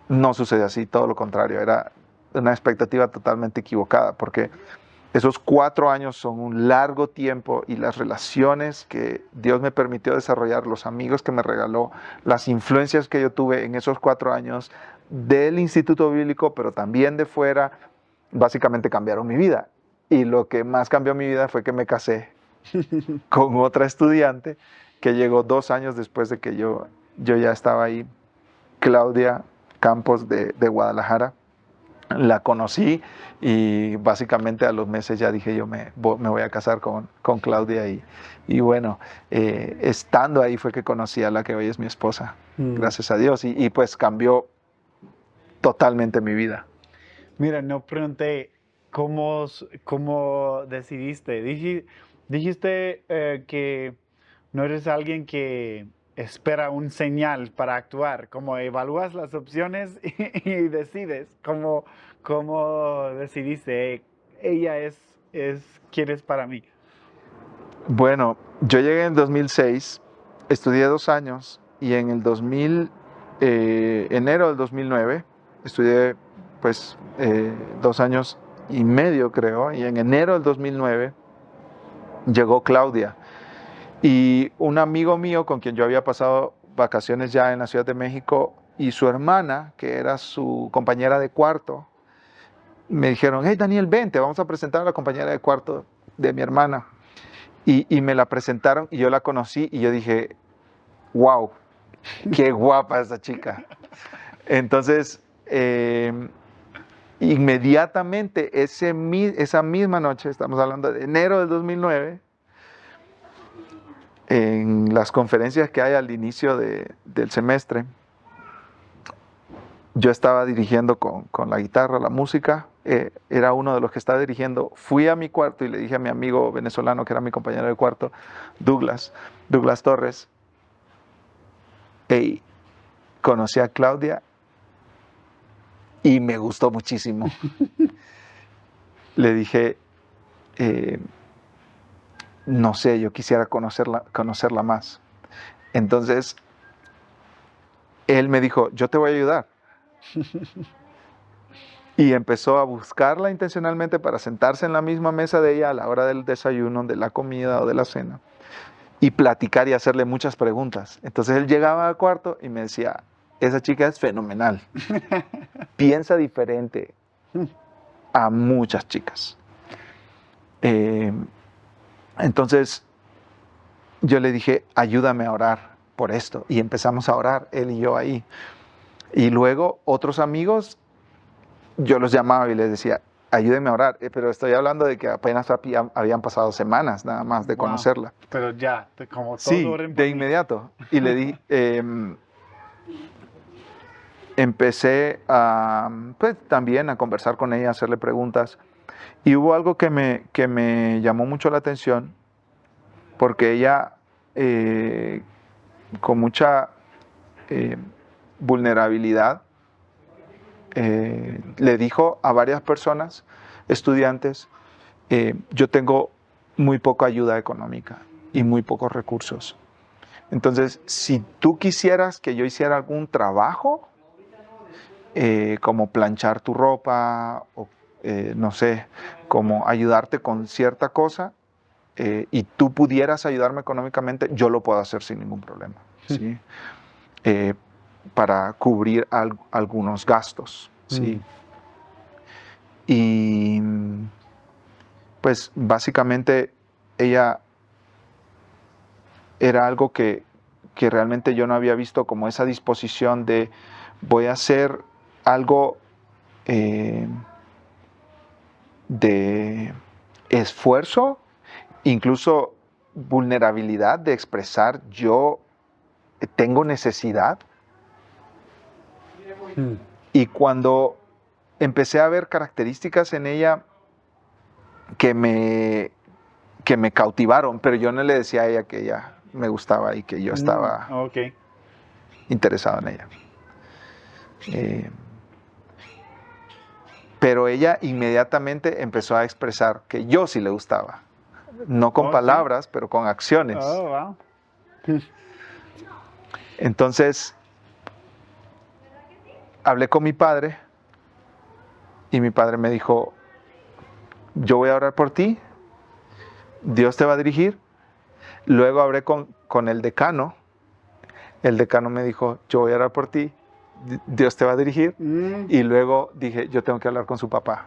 no sucedió así, todo lo contrario, era una expectativa totalmente equivocada, porque esos 4 años son un largo tiempo y las relaciones que Dios me permitió desarrollar, los amigos que me regaló, las influencias que yo tuve en esos 4 años del Instituto Bíblico, pero también de fuera, básicamente cambiaron mi vida. Y lo que más cambió mi vida fue que me casé con otra estudiante que llegó 2 años después de que yo ya estaba ahí, Claudia Campos de Guadalajara. La conocí y básicamente a los meses ya dije yo me voy a casar con Claudia y bueno, estando ahí fue que conocí a la que hoy es mi esposa, gracias a Dios, y pues cambió totalmente mi vida. Mira, no pregunté cómo decidiste. Dijiste que no eres alguien que espera un señal para actuar, como evalúas las opciones y decides. ¿Cómo decidiste? Ella es quien es para mí. Bueno, yo llegué en 2006, estudié 2 años y en el enero del 2009, estudié pues 2 años y medio creo, y en enero del 2009 llegó Claudia. Y un amigo mío con quien yo había pasado vacaciones ya en la Ciudad de México y su hermana, que era su compañera de cuarto, me dijeron, hey Daniel, vente, vamos a presentar a la compañera de cuarto de mi hermana. Y me la presentaron y yo la conocí y yo dije, wow, qué guapa esa chica. Entonces, inmediatamente esa misma noche, estamos hablando de enero del 2009, en las conferencias que hay al inicio del semestre, yo estaba dirigiendo con la guitarra, la música, era uno de los que estaba dirigiendo. Fui a mi cuarto y le dije a mi amigo venezolano, que era mi compañero de cuarto, Douglas Torres, hey, conocí a Claudia y me gustó muchísimo. Le dije, no sé, yo quisiera conocerla más. Entonces, él me dijo, yo te voy a ayudar. Y empezó a buscarla intencionalmente para sentarse en la misma mesa de ella a la hora del desayuno, de la comida o de la cena, y platicar y hacerle muchas preguntas. Entonces él llegaba al cuarto y me decía, esa chica es fenomenal, piensa diferente a muchas chicas. Entonces yo le dije, ayúdame a orar por esto. Y empezamos a orar, él y yo ahí. Y luego otros amigos, yo los llamaba y les decía, ayúdenme a orar. Pero estoy hablando de que apenas habían pasado semanas nada más de conocerla. Pero ya, como todo Sí, de inmediato. Y le di, empecé pues, también a conversar con ella, a hacerle preguntas. Y hubo algo que me llamó mucho la atención, porque ella, con mucha vulnerabilidad, le dijo a varias personas, estudiantes, yo tengo muy poca ayuda económica y muy pocos recursos. Entonces, si tú quisieras que yo hiciera algún trabajo, como planchar tu ropa, o no sé, como ayudarte con cierta cosa, y tú pudieras ayudarme económicamente, yo lo puedo hacer sin ningún problema, ¿sí? Para cubrir algunos gastos, ¿sí? Y pues básicamente ella era algo que realmente yo no había visto, como esa disposición de voy a hacer algo de esfuerzo, incluso vulnerabilidad de expresar yo tengo necesidad. Y cuando empecé a ver características en ella que me cautivaron, pero yo no le decía a ella que ella me gustaba y que yo estaba interesado en ella. Pero ella inmediatamente empezó a expresar que yo sí le gustaba. No con palabras, ¿sí? Pero con acciones. Oh, wow. Entonces, hablé con mi padre y mi padre me dijo, yo voy a orar por ti, Dios te va a dirigir. Luego hablé con el decano me dijo, yo voy a orar por ti, Dios te va a dirigir. Y luego dije, yo tengo que hablar con su papá.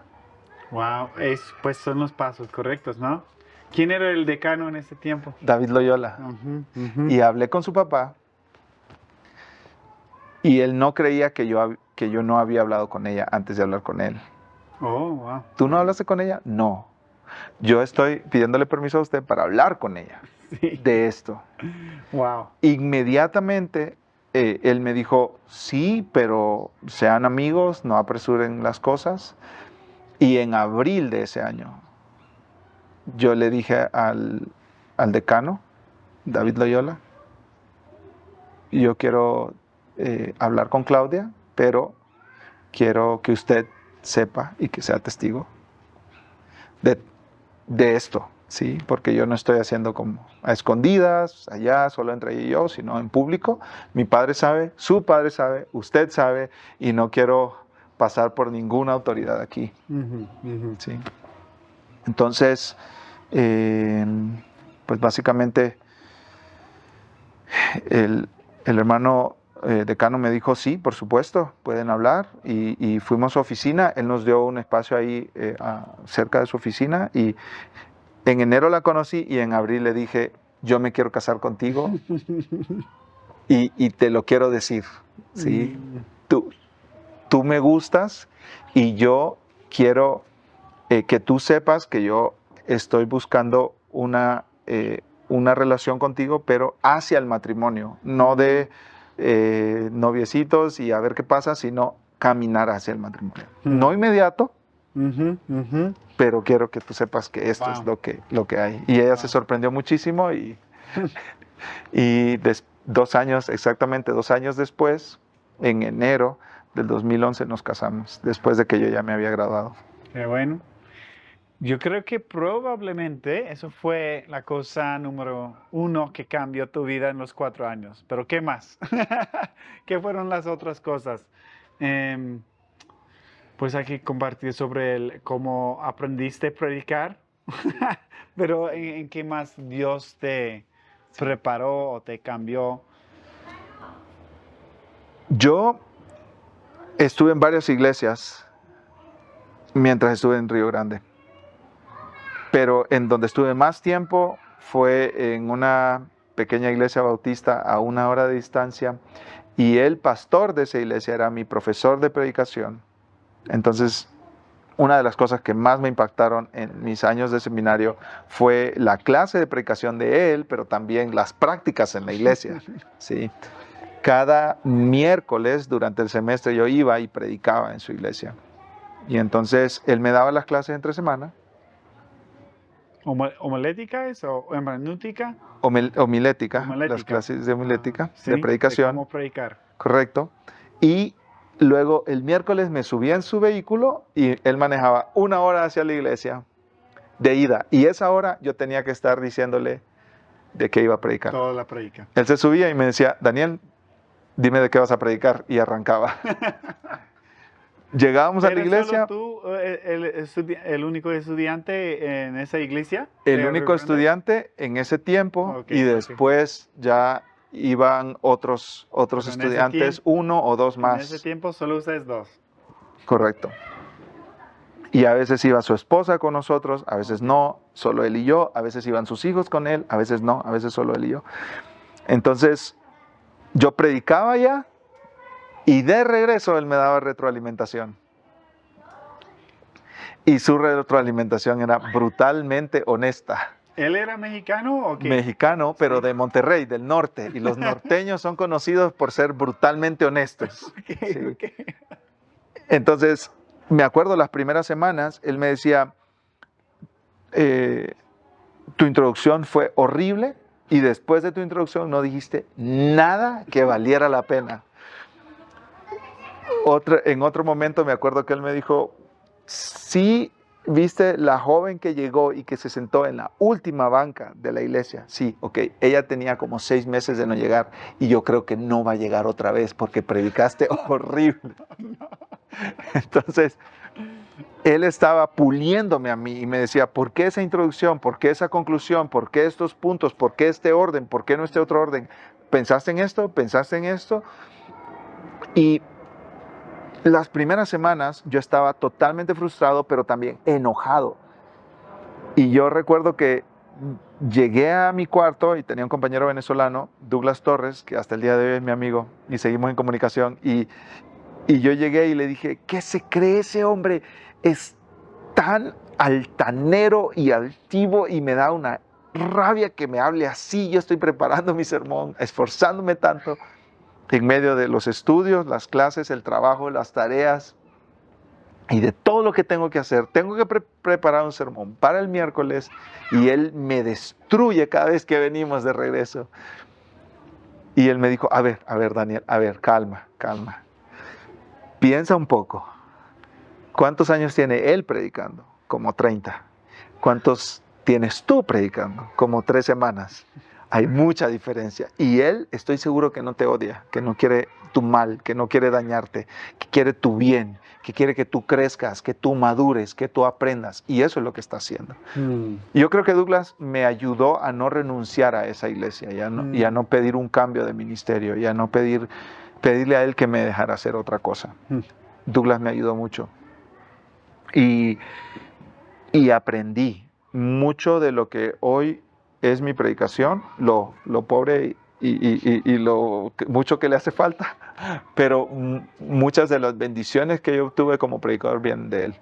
Wow, pues son los pasos correctos, ¿no? ¿Quién era el decano en ese tiempo? David Loyola. Y hablé con su papá y él no creía que yo no había hablado con ella antes de hablar con él. Oh, wow. ¿Tú no hablaste con ella? No. Yo estoy pidiéndole permiso a usted para hablar con ella de esto. Wow. Inmediatamente él me dijo, sí, pero sean amigos, no apresuren las cosas. Y en abril de ese año, yo le dije al decano, David Loyola, yo quiero hablar con Claudia, pero quiero que usted sepa y que sea testigo de esto, ¿sí? Porque yo no estoy haciendo como a escondidas, allá, solo entre ella y yo, sino en público. Mi padre sabe, su padre sabe, usted sabe, y no quiero pasar por ninguna autoridad aquí. ¿Sí? Entonces, pues básicamente el hermano decano me dijo, sí, por supuesto, pueden hablar, y fuimos a su oficina. Él nos dio un espacio ahí cerca de su oficina, y en enero la conocí y en abril le dije, yo me quiero casar contigo y te lo quiero decir, ¿sí? Tú me gustas y yo quiero que tú sepas que yo estoy buscando una relación contigo, pero hacia el matrimonio, no de noviecitos y a ver qué pasa, sino caminar hacia el matrimonio. No inmediato, pero quiero que tú sepas que esto es lo que hay. Y ella se sorprendió muchísimo y 2 años, exactamente 2 años después, en enero del 2011 nos casamos, después de que yo ya me había graduado. Qué bueno. Yo creo que probablemente eso fue la cosa número 1 que cambió tu vida en los 4 años. Pero ¿qué más? ¿Qué fueron las otras cosas? Pues hay que compartir sobre cómo aprendiste a predicar. Pero ¿en qué más Dios te preparó o te cambió? Yo estuve en varias iglesias mientras estuve en Río Grande. Pero en donde estuve más tiempo fue en una pequeña iglesia bautista a 1 hora de distancia, y el pastor de esa iglesia era mi profesor de predicación. Entonces, una de las cosas que más me impactaron en mis años de seminario fue la clase de predicación de él, pero también las prácticas en la iglesia, ¿sí? Cada miércoles durante el semestre yo iba y predicaba en su iglesia. Y entonces él me daba las clases entre semana. ¿Homilética es o hermenéutica? Homilética, las clases de homilética, sí, de predicación. De cómo predicar. Correcto. Y luego el miércoles me subía en su vehículo y él manejaba 1 hora hacia la iglesia de ida. Y esa hora yo tenía que estar diciéndole de qué iba a predicar. Toda la predica. Él se subía y me decía, Daniel, dime de qué vas a predicar. Y arrancaba. Llegábamos a la iglesia. ¿Solo tú, el único estudiante en esa iglesia? El único estudiante en ese tiempo, Okay, y después ya iban otros estudiantes, tiempo, 1 o 2 más. En ese tiempo solo ustedes 2. Correcto. Y a veces iba su esposa con nosotros, a veces no, solo él y yo, a veces iban sus hijos con él, a veces no, a veces solo él y yo. Entonces, yo predicaba ya, y de regreso él me daba retroalimentación. Y su retroalimentación era brutalmente honesta. ¿Él era mexicano o qué? Mexicano, pero de Monterrey, del norte. Y los norteños son conocidos por ser brutalmente honestos. Okay. Entonces, me acuerdo las primeras semanas, él me decía, tu introducción fue horrible y después de tu introducción no dijiste nada que valiera la pena. En otro momento me acuerdo que él me dijo, sí ¿viste la joven que llegó y que se sentó en la última banca de la iglesia? Sí, ok. Ella tenía como 6 meses de no llegar y yo creo que no va a llegar otra vez porque predicaste horrible. Entonces, él estaba puliéndome a mí y me decía, ¿por qué esa introducción? ¿Por qué esa conclusión? ¿Por qué estos puntos? ¿Por qué este orden? ¿Por qué no este otro orden? ¿Pensaste en esto? ¿Pensaste en esto? Y las primeras semanas yo estaba totalmente frustrado, pero también enojado. Y yo recuerdo que llegué a mi cuarto y tenía un compañero venezolano, Douglas Torres, que hasta el día de hoy es mi amigo, y seguimos en comunicación. Y yo llegué y le dije, ¿qué se cree ese hombre? Es tan altanero y altivo y me da una rabia que me hable así. Yo estoy preparando mi sermón, esforzándome tanto en medio de los estudios, las clases, el trabajo, las tareas y de todo lo que tengo que hacer. Tengo que preparar un sermón para el miércoles y él me destruye cada vez que venimos de regreso. Y él me dijo, a ver, Daniel, a ver, calma. Piensa un poco. ¿Cuántos años tiene él predicando? Como 30. ¿Cuántos tienes tú predicando? Como 3 semanas. Hay mucha diferencia. Y él, estoy seguro que no te odia, que no quiere tu mal, que no quiere dañarte, que quiere tu bien, que quiere que tú crezcas, que tú madures, que tú aprendas. Y eso es lo que está haciendo. Y yo creo que Douglas me ayudó a no renunciar a esa iglesia y a no pedir un cambio de ministerio y a no pedirle a él que me dejara hacer otra cosa. Douglas me ayudó mucho. Y aprendí mucho de lo que hoy es mi predicación, lo pobre y lo mucho que le hace falta, pero muchas de las bendiciones que yo obtuve como predicador vienen de él.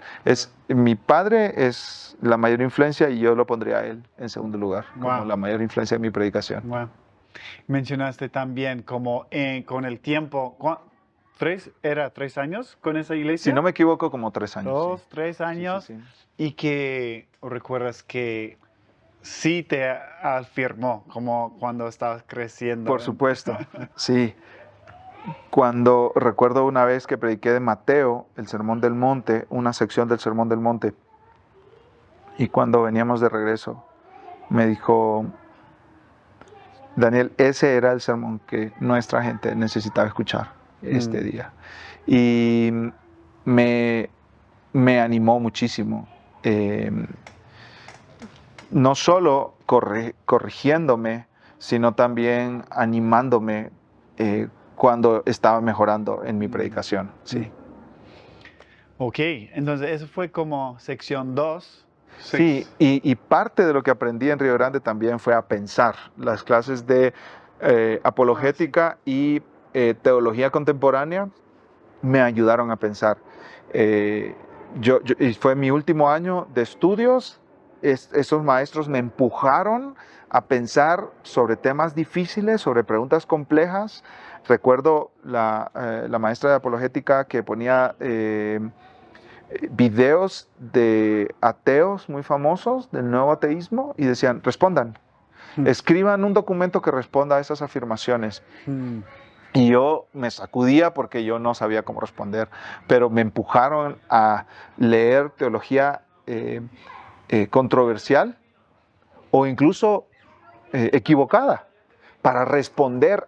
Mi padre es la mayor influencia y yo lo pondría a él en segundo lugar, como la mayor influencia de mi predicación. Wow. Mencionaste también como con el tiempo, ¿era 3 años con esa iglesia? Si no me equivoco, como 3 años. 2, 3 años. Sí. Y que recuerdas que sí te afirmó, como cuando estabas creciendo. Por supuesto, sí. Cuando recuerdo una vez que prediqué de Mateo, el Sermón del Monte, una sección del Sermón del Monte, y cuando veníamos de regreso, me dijo, Daniel, ese era el sermón que nuestra gente necesitaba escuchar este día. Y me animó muchísimo. No solo corrigiéndome, sino también animándome cuando estaba mejorando en mi predicación. Sí. Ok, entonces eso fue como sección 2. Sí, y parte de lo que aprendí en Río Grande también fue a pensar. Las clases de apologética y teología contemporánea me ayudaron a pensar. Y fue mi último año de estudios. Esos maestros me empujaron a pensar sobre temas difíciles, sobre preguntas complejas. Recuerdo la maestra de apologética que ponía videos de ateos muy famosos del nuevo ateísmo y decían, respondan, escriban un documento que responda a esas afirmaciones. Y yo me sacudía porque yo no sabía cómo responder, pero me empujaron a leer teología controversial o incluso equivocada para responder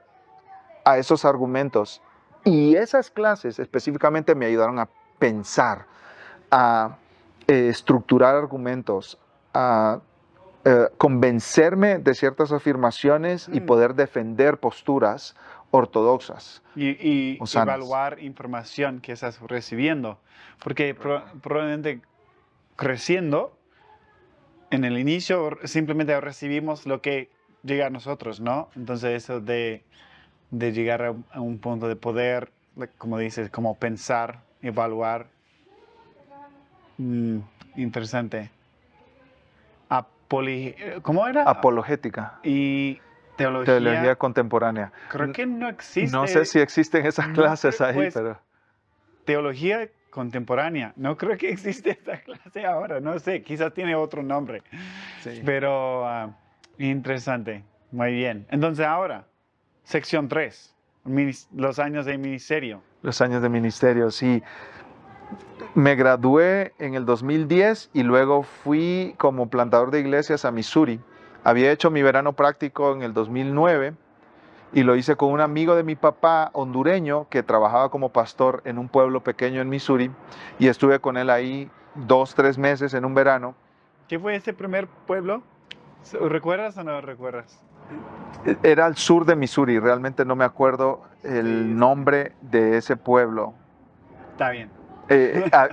a esos argumentos. Y esas clases específicamente me ayudaron a pensar, a estructurar argumentos, a convencerme de ciertas afirmaciones y poder defender posturas ortodoxas. Y evaluar información que estás recibiendo. Porque probablemente creciendo, en el inicio simplemente recibimos lo que llega a nosotros, ¿no? Entonces eso de llegar a un punto de poder, como dices, como pensar, evaluar. Interesante. ¿Cómo era? Apologética. Y teología contemporánea. Creo que no existe. No sé si existen esas clases ahí, pues, pero... Teología contemporánea. No creo que existe esta clase ahora. No sé, quizás tiene otro nombre. Sí. Pero interesante. Muy bien. Entonces ahora, sección 3. Los años de ministerio. Los años de ministerio, sí. Me gradué en el 2010 y luego fui como plantador de iglesias a Missouri. Había hecho mi verano práctico en el 2009 y lo hice con un amigo de mi papá hondureño que trabajaba como pastor en un pueblo pequeño en Missouri y estuve con él ahí 2-3 meses en un verano. ¿Qué fue ese primer pueblo? ¿Recuerdas o no recuerdas? Era al sur de Missouri, realmente no me acuerdo el nombre de ese pueblo. Está bien.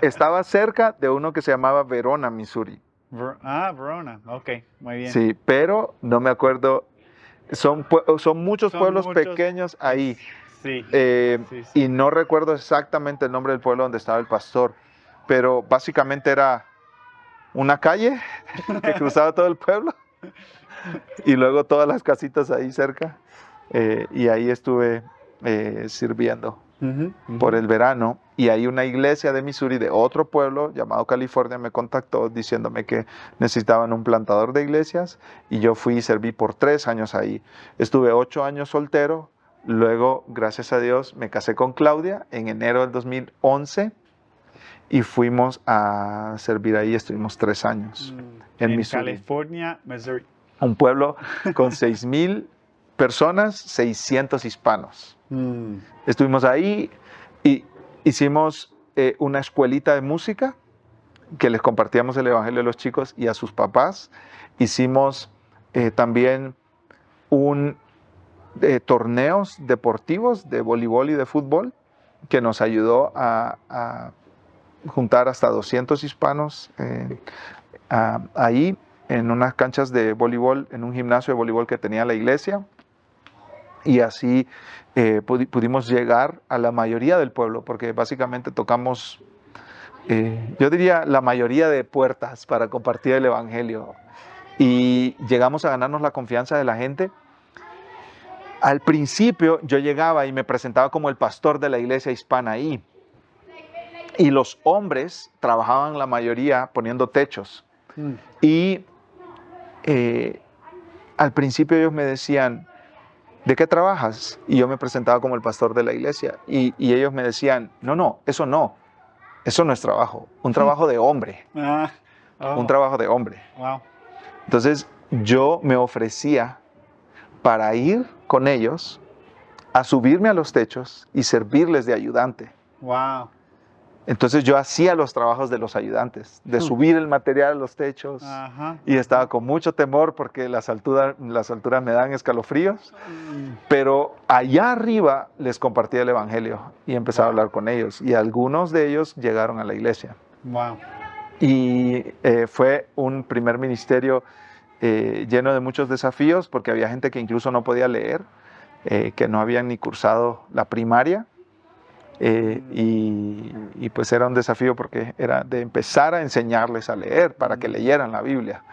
Estaba cerca de uno que se llamaba Verona, Missouri. Verona. Ok, muy bien. Sí, pero no me acuerdo. Son muchos pueblos pequeños ahí. Sí, Y no recuerdo exactamente el nombre del pueblo donde estaba el pastor, pero básicamente era una calle que cruzaba todo el pueblo y luego todas las casitas ahí cerca. Y ahí estuve sirviendo por el verano. Y ahí una iglesia de Missouri, de otro pueblo llamado California, me contactó diciéndome que necesitaban un plantador de iglesias. Y yo fui y serví por 3 años ahí. Estuve 8 años soltero. Luego, gracias a Dios, me casé con Claudia en enero del 2011. Y fuimos a servir ahí. Estuvimos 3 años en Missouri. California, Missouri. Un pueblo con 6,000 personas, 600 hispanos. Estuvimos ahí y hicimos una escuelita de música que les compartíamos el evangelio a los chicos y a sus papás. Hicimos también torneos deportivos de voleibol y de fútbol que nos ayudó a juntar hasta 200 hispanos ahí en unas canchas de voleibol, en un gimnasio de voleibol que tenía la iglesia. Y así pudimos llegar a la mayoría del pueblo, porque básicamente tocamos, yo diría, la mayoría de puertas para compartir el evangelio. Y llegamos a ganarnos la confianza de la gente. Al principio yo llegaba y me presentaba como el pastor de la iglesia hispana ahí. Y los hombres trabajaban la mayoría poniendo techos. Y al principio ellos me decían, ¿de qué trabajas? Y yo me presentaba como el pastor de la iglesia. Y ellos me decían, no, eso no es trabajo. Un trabajo de hombre. Un trabajo de hombre. Wow. Entonces yo me ofrecía para ir con ellos a subirme a los techos y servirles de ayudante. Wow. Entonces yo hacía los trabajos de los ayudantes, de subir el material a los techos. Y estaba con mucho temor porque las alturas me dan escalofríos. Pero allá arriba les compartía el evangelio y empezaba a hablar con ellos. Y algunos de ellos llegaron a la iglesia. Wow. Y fue un primer ministerio lleno de muchos desafíos porque había gente que incluso no podía leer, que no habían ni cursado la primaria. Y pues era un desafío porque era de empezar a enseñarles a leer para que leyeran la Biblia.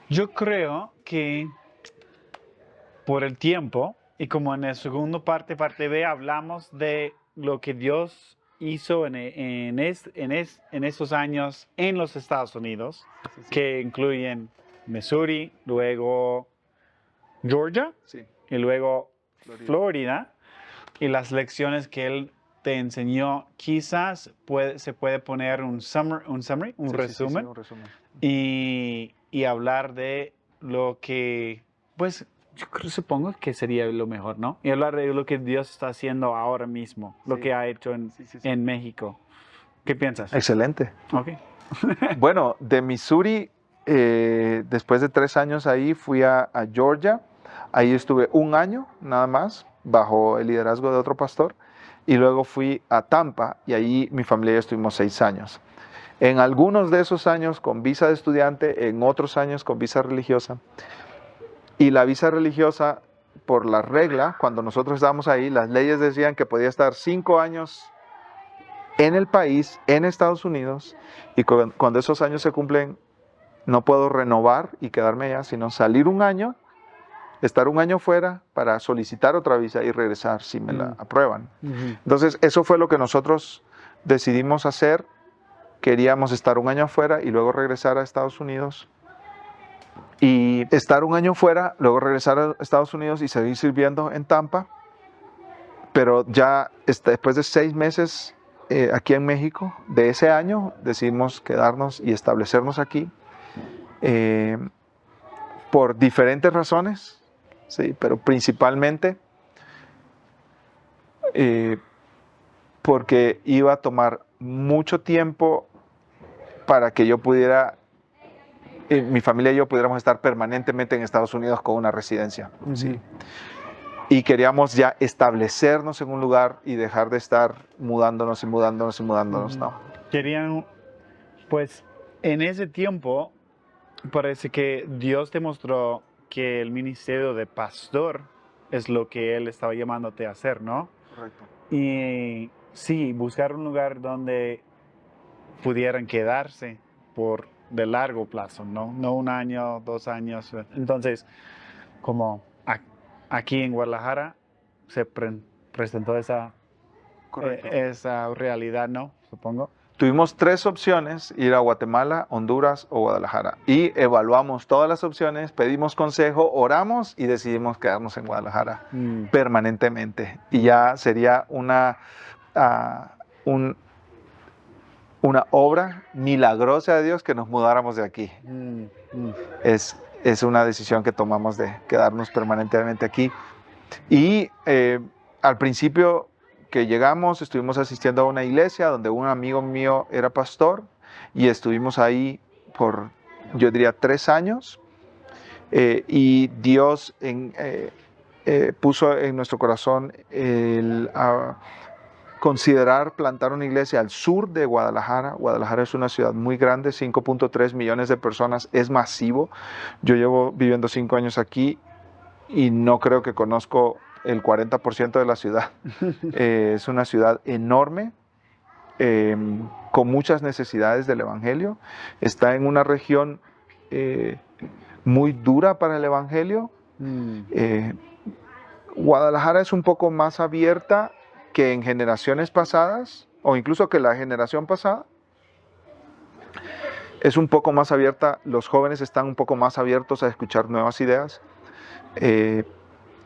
Yo creo que por el tiempo, y como en el segundo parte B, hablamos de lo que Dios hizo en esos años en los Estados Unidos, que incluyen Missouri, luego Georgia, y luego Florida. Y las lecciones que él te enseñó, quizás se puede poner un resumen. Y hablar de lo que, pues, supongo que sería lo mejor, ¿no? Y hablar de lo que Dios está haciendo ahora mismo, lo que ha hecho en México. ¿Qué piensas? Excelente. Ok. Bueno, de Missouri, después de 3 años ahí, fui a Georgia. Ahí estuve 1 año, nada más, bajo el liderazgo de otro pastor. Y luego fui a Tampa y ahí mi familia y yo estuvimos 6 años. En algunos de esos años con visa de estudiante, en otros años con visa religiosa. Y la visa religiosa, por la regla, cuando nosotros estábamos ahí, las leyes decían que podía estar 5 años en el país, en Estados Unidos, y cuando esos años se cumplen, no puedo renovar y quedarme allá, sino salir 1 año, estar 1 año fuera para solicitar otra visa y regresar si me la aprueban. Entonces, eso fue lo que nosotros decidimos hacer. Queríamos estar 1 año afuera y luego regresar a Estados Unidos. Y estar 1 año fuera, luego regresar a Estados Unidos y seguir sirviendo en Tampa. Pero ya después de 6 meses aquí en México. De ese año decidimos quedarnos y establecernos aquí por diferentes razones, ¿sí? Pero principalmente porque iba a tomar mucho tiempo para que yo pudiera, mi familia y yo pudiéramos estar permanentemente en Estados Unidos con una residencia, ¿sí? Y queríamos ya establecernos en un lugar y dejar de estar mudándonos y mudándonos y mudándonos, ¿no? Querían, pues, en ese tiempo, parece que Dios te mostró que el ministerio de pastor es lo que Él estaba llamándote a hacer, ¿no? Correcto. Y sí, buscar un lugar donde pudieran quedarse por de largo plazo, ¿no? No 1 año, 2 años. Entonces, como aquí en Guadalajara se presentó esa realidad, ¿no? Supongo. Tuvimos 3 opciones, ir a Guatemala, Honduras o Guadalajara. Y evaluamos todas las opciones, pedimos consejo, oramos y decidimos quedarnos en Guadalajara permanentemente. Y ya sería una obra milagrosa de Dios que nos mudáramos de aquí. Es una decisión que tomamos de quedarnos permanentemente aquí. Y al principio que llegamos, estuvimos asistiendo a una iglesia donde un amigo mío era pastor y estuvimos ahí por, yo diría, 3 años. Y Dios puso en nuestro corazón el considerar plantar una iglesia al sur de Guadalajara. Guadalajara es una ciudad muy grande, 5.3 millones de personas, es masivo. Yo llevo viviendo 5 años aquí y no creo que conozco el 40% de la ciudad. Es una ciudad enorme, con muchas necesidades del evangelio. Está en una región muy dura para el evangelio. Guadalajara es un poco más abierta que en generaciones pasadas, o incluso que la generación pasada. Es un poco más abierta, los jóvenes están un poco más abiertos a escuchar nuevas ideas.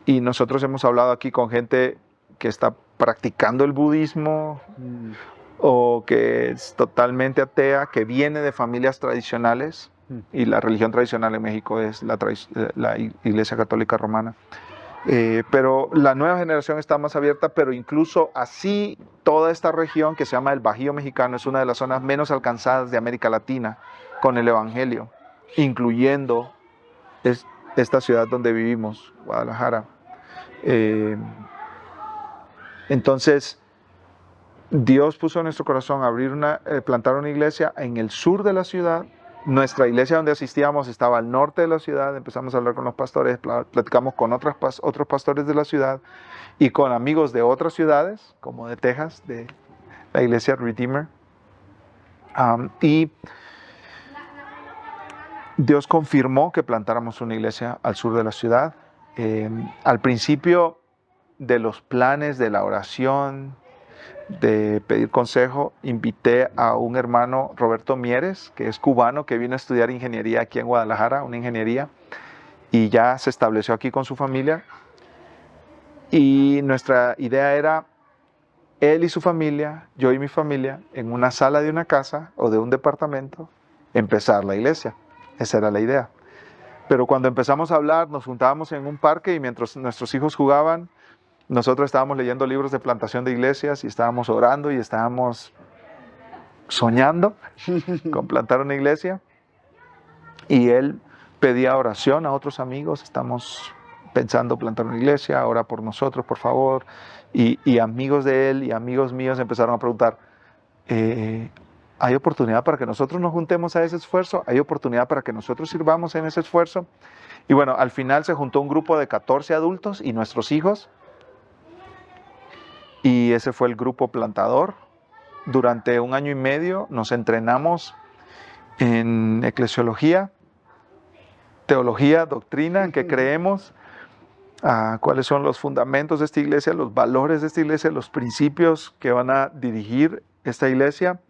Y nosotros hemos hablado aquí con gente que está practicando el budismo o que es totalmente atea, que viene de familias tradicionales, y la religión tradicional en México es la Iglesia Católica Romana. Pero la nueva generación está más abierta, pero incluso así toda esta región que se llama el Bajío Mexicano es una de las zonas menos alcanzadas de América Latina con el evangelio, incluyendo esta ciudad donde vivimos, Guadalajara. Entonces Dios puso en nuestro corazón plantar una iglesia en el sur de la ciudad. Nuestra iglesia donde asistíamos estaba al norte de la ciudad. Empezamos a hablar con los pastores, platicamos con otros pastores de la ciudad y con amigos de otras ciudades, como de Texas, de la iglesia Redeemer. Y Dios confirmó que plantáramos una iglesia al sur de la ciudad. Al principio de los planes, de la oración, de pedir consejo, invité a un hermano, Roberto Mieres, que es cubano, que vino a estudiar ingeniería aquí en Guadalajara, una ingeniería, y ya se estableció aquí con su familia. Y nuestra idea era, él y su familia, yo y mi familia, en una sala de una casa o de un departamento, empezar la iglesia. Esa era la idea. Pero cuando empezamos a hablar, nos juntábamos en un parque y mientras nuestros hijos jugaban, nosotros estábamos leyendo libros de plantación de iglesias y estábamos orando y estábamos soñando con plantar una iglesia. Y él pedía oración a otros amigos. Estamos pensando plantar una iglesia, ora por nosotros, por favor. Y amigos de él y amigos míos empezaron a preguntar, ¿hay oportunidad para que nosotros nos juntemos a ese esfuerzo? ¿Hay oportunidad para que nosotros sirvamos en ese esfuerzo? Y bueno, al final se juntó un grupo de 14 adultos y nuestros hijos. Y ese fue el grupo plantador. Durante 1 año y medio nos entrenamos en eclesiología, teología, doctrina, en qué creemos, cuáles son los fundamentos de esta iglesia, los valores de esta iglesia, los principios que van a dirigir esta iglesia.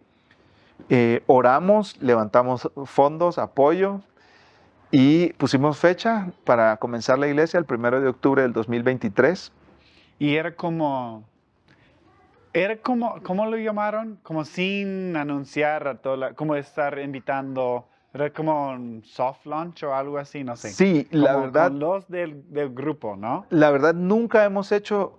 Oramos, levantamos fondos, apoyo y pusimos fecha para comenzar la iglesia el 1 de octubre del 2023. Y era como Era como, ¿cómo lo llamaron? Como sin anunciar a toda como estar invitando, era como un soft launch o algo así, no sé. Sí, la Como verdad, con los del grupo, ¿no? la verdad nunca hemos hecho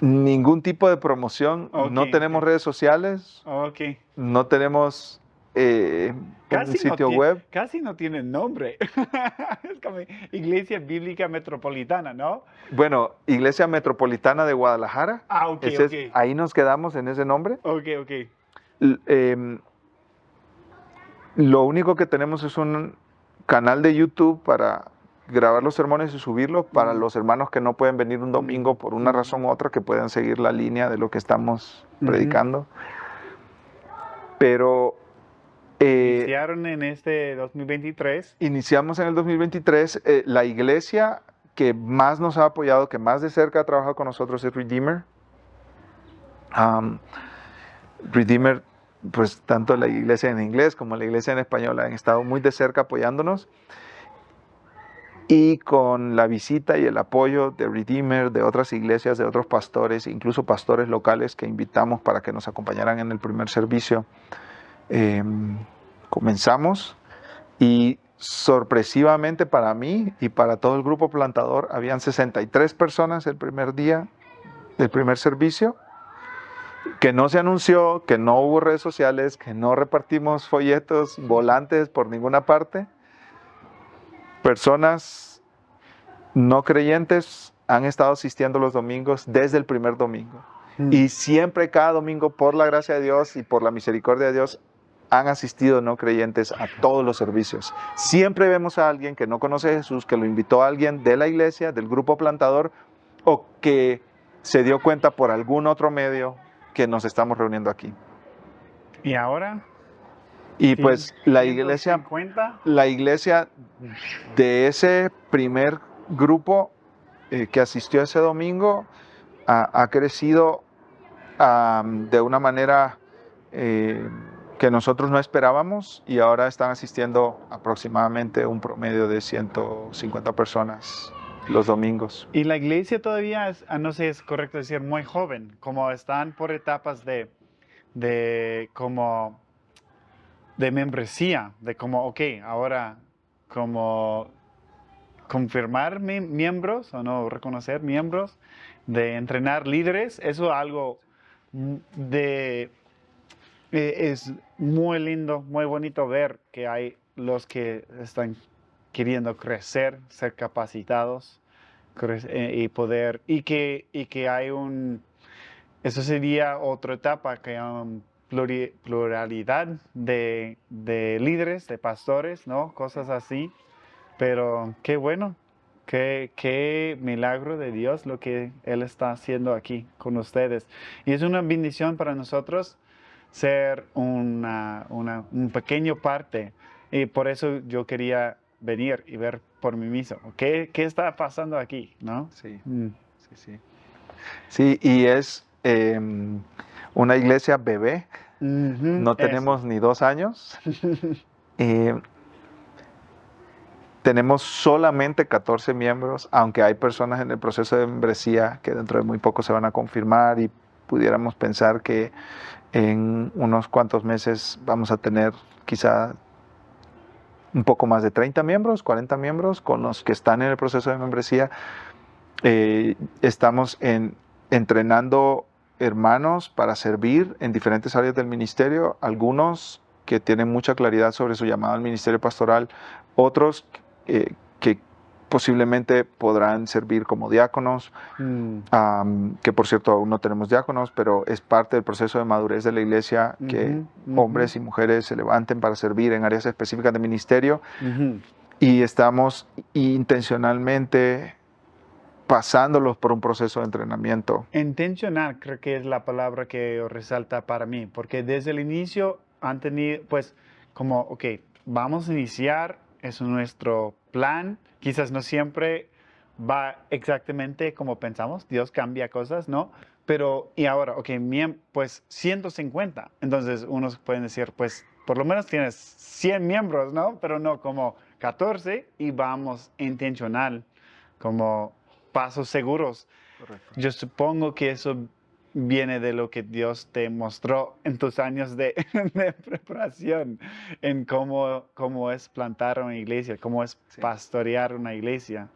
ningún tipo de promoción. Ok, No tenemos redes sociales, ok. no tenemos un sitio web. Casi no tiene nombre. Es como Iglesia Bíblica Metropolitana, ¿no? Bueno, Iglesia Metropolitana de Guadalajara. Ah, ok, Ese ok. ahí nos quedamos en ese nombre. Ok, ok. L- em, lo único que tenemos es un canal de YouTube para grabar los sermones y subirlos para los hermanos que no pueden venir un domingo por una razón u otra, que puedan seguir la línea de lo que estamos predicando. Pero Iniciaron en este 2023. iniciamos en el 2023. La iglesia que más nos ha apoyado, que más de cerca ha trabajado con nosotros es Redeemer. Redeemer, pues tanto la iglesia en inglés como la iglesia en español han estado muy de cerca apoyándonos. Y con la visita y el apoyo de Redeemer, de otras iglesias, de otros pastores, incluso pastores locales que invitamos para que nos acompañaran en el primer servicio, comenzamos. Y sorpresivamente para mí y para todo el grupo plantador, habían 63 personas el primer día del primer servicio, que no se anunció, que no hubo redes sociales, que no repartimos folletos, volantes por ninguna parte. Personas no creyentes han estado asistiendo los domingos desde el primer domingo. Y siempre, cada domingo, por la gracia de Dios y por la misericordia de Dios, han asistido no creyentes a todos los servicios. Siempre vemos a alguien que no conoce a Jesús, que lo invitó a alguien de la iglesia, del grupo plantador, o que se dio cuenta por algún otro medio que nos estamos reuniendo aquí. ¿Y ahora? Y pues la 150. iglesia de ese primer grupo que asistió ese domingo ha crecido de una manera que nosotros no esperábamos, y ahora están asistiendo aproximadamente un promedio de 150 personas los domingos. Y la iglesia todavía es, no sé, es correcto decir, muy joven, como están por etapas como de membresía, de como, ok, ahora como confirmar miembros o no reconocer miembros, de entrenar líderes, eso es algo es muy lindo, muy bonito ver que hay los que están queriendo crecer, ser capacitados y poder, y que hay eso sería otra etapa, que hay pluralidad de líderes, de pastores, ¿no? Cosas así. Pero qué bueno, qué milagro de Dios lo que Él está haciendo aquí con ustedes. Y es una bendición para nosotros ser un pequeño parte. Y por eso yo quería venir y ver por mí mismo. ¿Qué está pasando aquí? ¿No? Sí, sí, sí. Sí, y es una iglesia bebé. No tenemos ni 2 años. Tenemos solamente 14 miembros, aunque hay personas en el proceso de membresía que dentro de muy poco se van a confirmar, y pudiéramos pensar que en unos cuantos meses vamos a tener quizá un poco más de 30 miembros, 40 miembros con los que están en el proceso de membresía. Estamos entrenando hermanos para servir en diferentes áreas del ministerio, algunos que tienen mucha claridad sobre su llamado al ministerio pastoral, otros que posiblemente podrán servir como diáconos, que por cierto aún no tenemos diáconos, pero es parte del proceso de madurez de la iglesia que hombres y mujeres se levanten para servir en áreas específicas de ministerio. Y estamos intencionalmente pasándolos por un proceso de entrenamiento. Intencional creo que es la palabra que resalta para mí, porque desde el inicio han tenido, pues, como, ok, vamos a iniciar, es nuestro plan, quizás no siempre va exactamente como pensamos, Dios cambia cosas, ¿no? Pero, y ahora, ok, pues 150, entonces unos pueden decir, pues, por lo menos tienes 100 miembros, ¿no? Pero no como 14, y vamos intencional, como pasos seguros. Correcto. Yo supongo que eso viene de lo que Dios te mostró en tus años de preparación, en cómo es plantar una iglesia, cómo es pastorear una iglesia.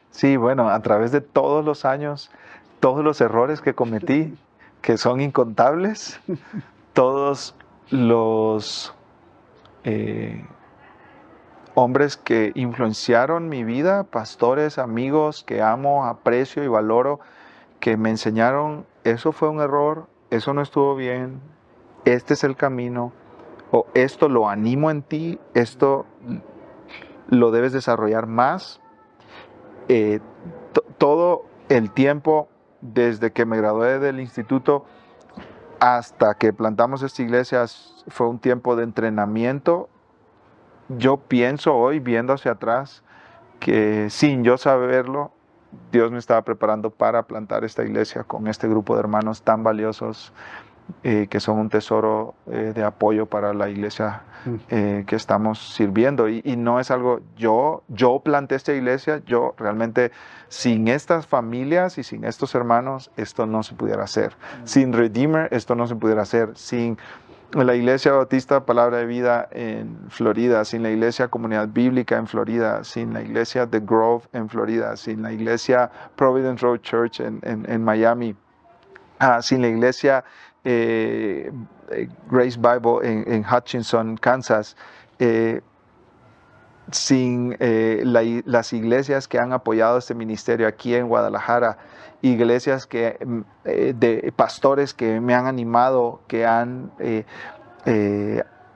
Sí, bueno, a través de todos los años, todos los errores que cometí, que son incontables, todos los hombres que influenciaron mi vida, pastores, amigos que amo, aprecio y valoro, que me enseñaron, eso fue un error, eso no estuvo bien, este es el camino, o esto lo animo en ti, esto lo debes desarrollar más. Todo el tiempo, desde que me gradué del instituto hasta que plantamos esta iglesia, fue un tiempo de entrenamiento. Yo pienso hoy, viendo hacia atrás, que sin yo saberlo, Dios me estaba preparando para plantar esta iglesia con este grupo de hermanos tan valiosos, que son un tesoro de apoyo para la iglesia que estamos sirviendo. Y no es algo, yo planté esta iglesia, yo realmente, sin estas familias y sin estos hermanos, esto no se pudiera hacer. Sin Redeemer, esto no se pudiera hacer. Sin la Iglesia Bautista Palabra de Vida en Florida, sin la Iglesia Comunidad Bíblica en Florida, sin la Iglesia The Grove en Florida, sin la Iglesia Providence Road Church en Miami, sin la Iglesia Grace Bible en Hutchinson, Kansas, sin las iglesias que han apoyado este ministerio aquí en Guadalajara, iglesias de pastores que me han animado, que han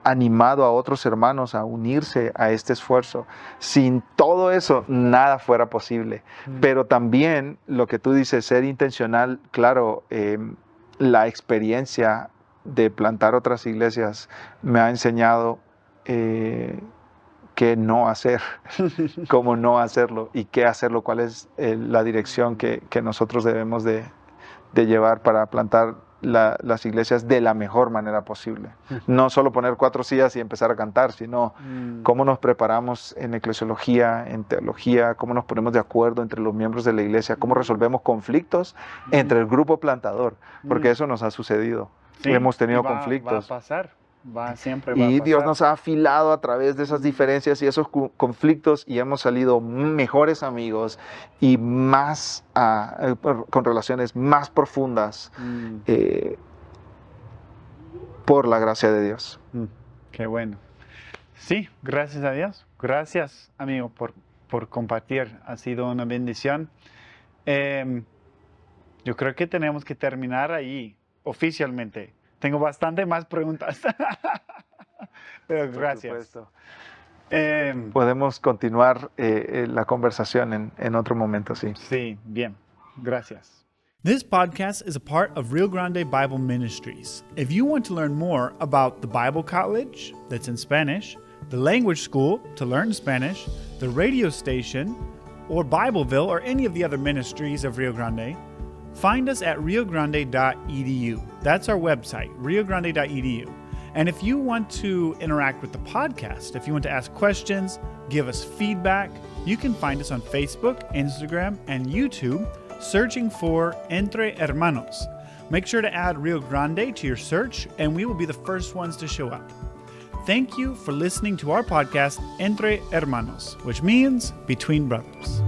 animado a otros hermanos a unirse a este esfuerzo. Sin todo eso, nada fuera posible. Pero también lo que tú dices, ser intencional, claro, la experiencia de plantar otras iglesias me ha enseñado qué no hacer, cómo no hacerlo y qué hacerlo, cuál es la dirección que nosotros debemos de llevar para plantar las iglesias de la mejor manera posible. No solo poner 4 sillas y empezar a cantar, sino cómo nos preparamos en eclesiología, en teología, cómo nos ponemos de acuerdo entre los miembros de la iglesia, cómo resolvemos conflictos entre el grupo plantador, porque eso nos ha sucedido. Sí, hemos tenido conflictos. Va a pasar. Siempre va a y pasar. Dios nos ha afilado a través de esas diferencias y esos conflictos, y hemos salido mejores amigos y más con relaciones más profundas por la gracia de Dios. Qué bueno. Sí, gracias a Dios. Gracias, amigo, por compartir. Ha sido una bendición. Yo creo que tenemos que terminar ahí oficialmente. Tengo bastante más preguntas. Pero gracias. Podemos continuar la conversación en otro momento, sí. Sí, bien. Gracias. This podcast is a part of Rio Grande Bible Ministries. If you want to learn more about the Bible College, that's in Spanish, the language school to learn Spanish, the radio station, or Bibleville, or any of the other ministries of Rio Grande, find us at riogrande.edu. That's our website, riogrande.edu. And if you want to interact with the podcast, if you want to ask questions, give us feedback, you can find us on Facebook, Instagram, and YouTube, searching for Entre Hermanos. Make sure to add Rio Grande to your search, and we will be the first ones to show up. Thank you for listening to our podcast, Entre Hermanos, which means Between Brothers.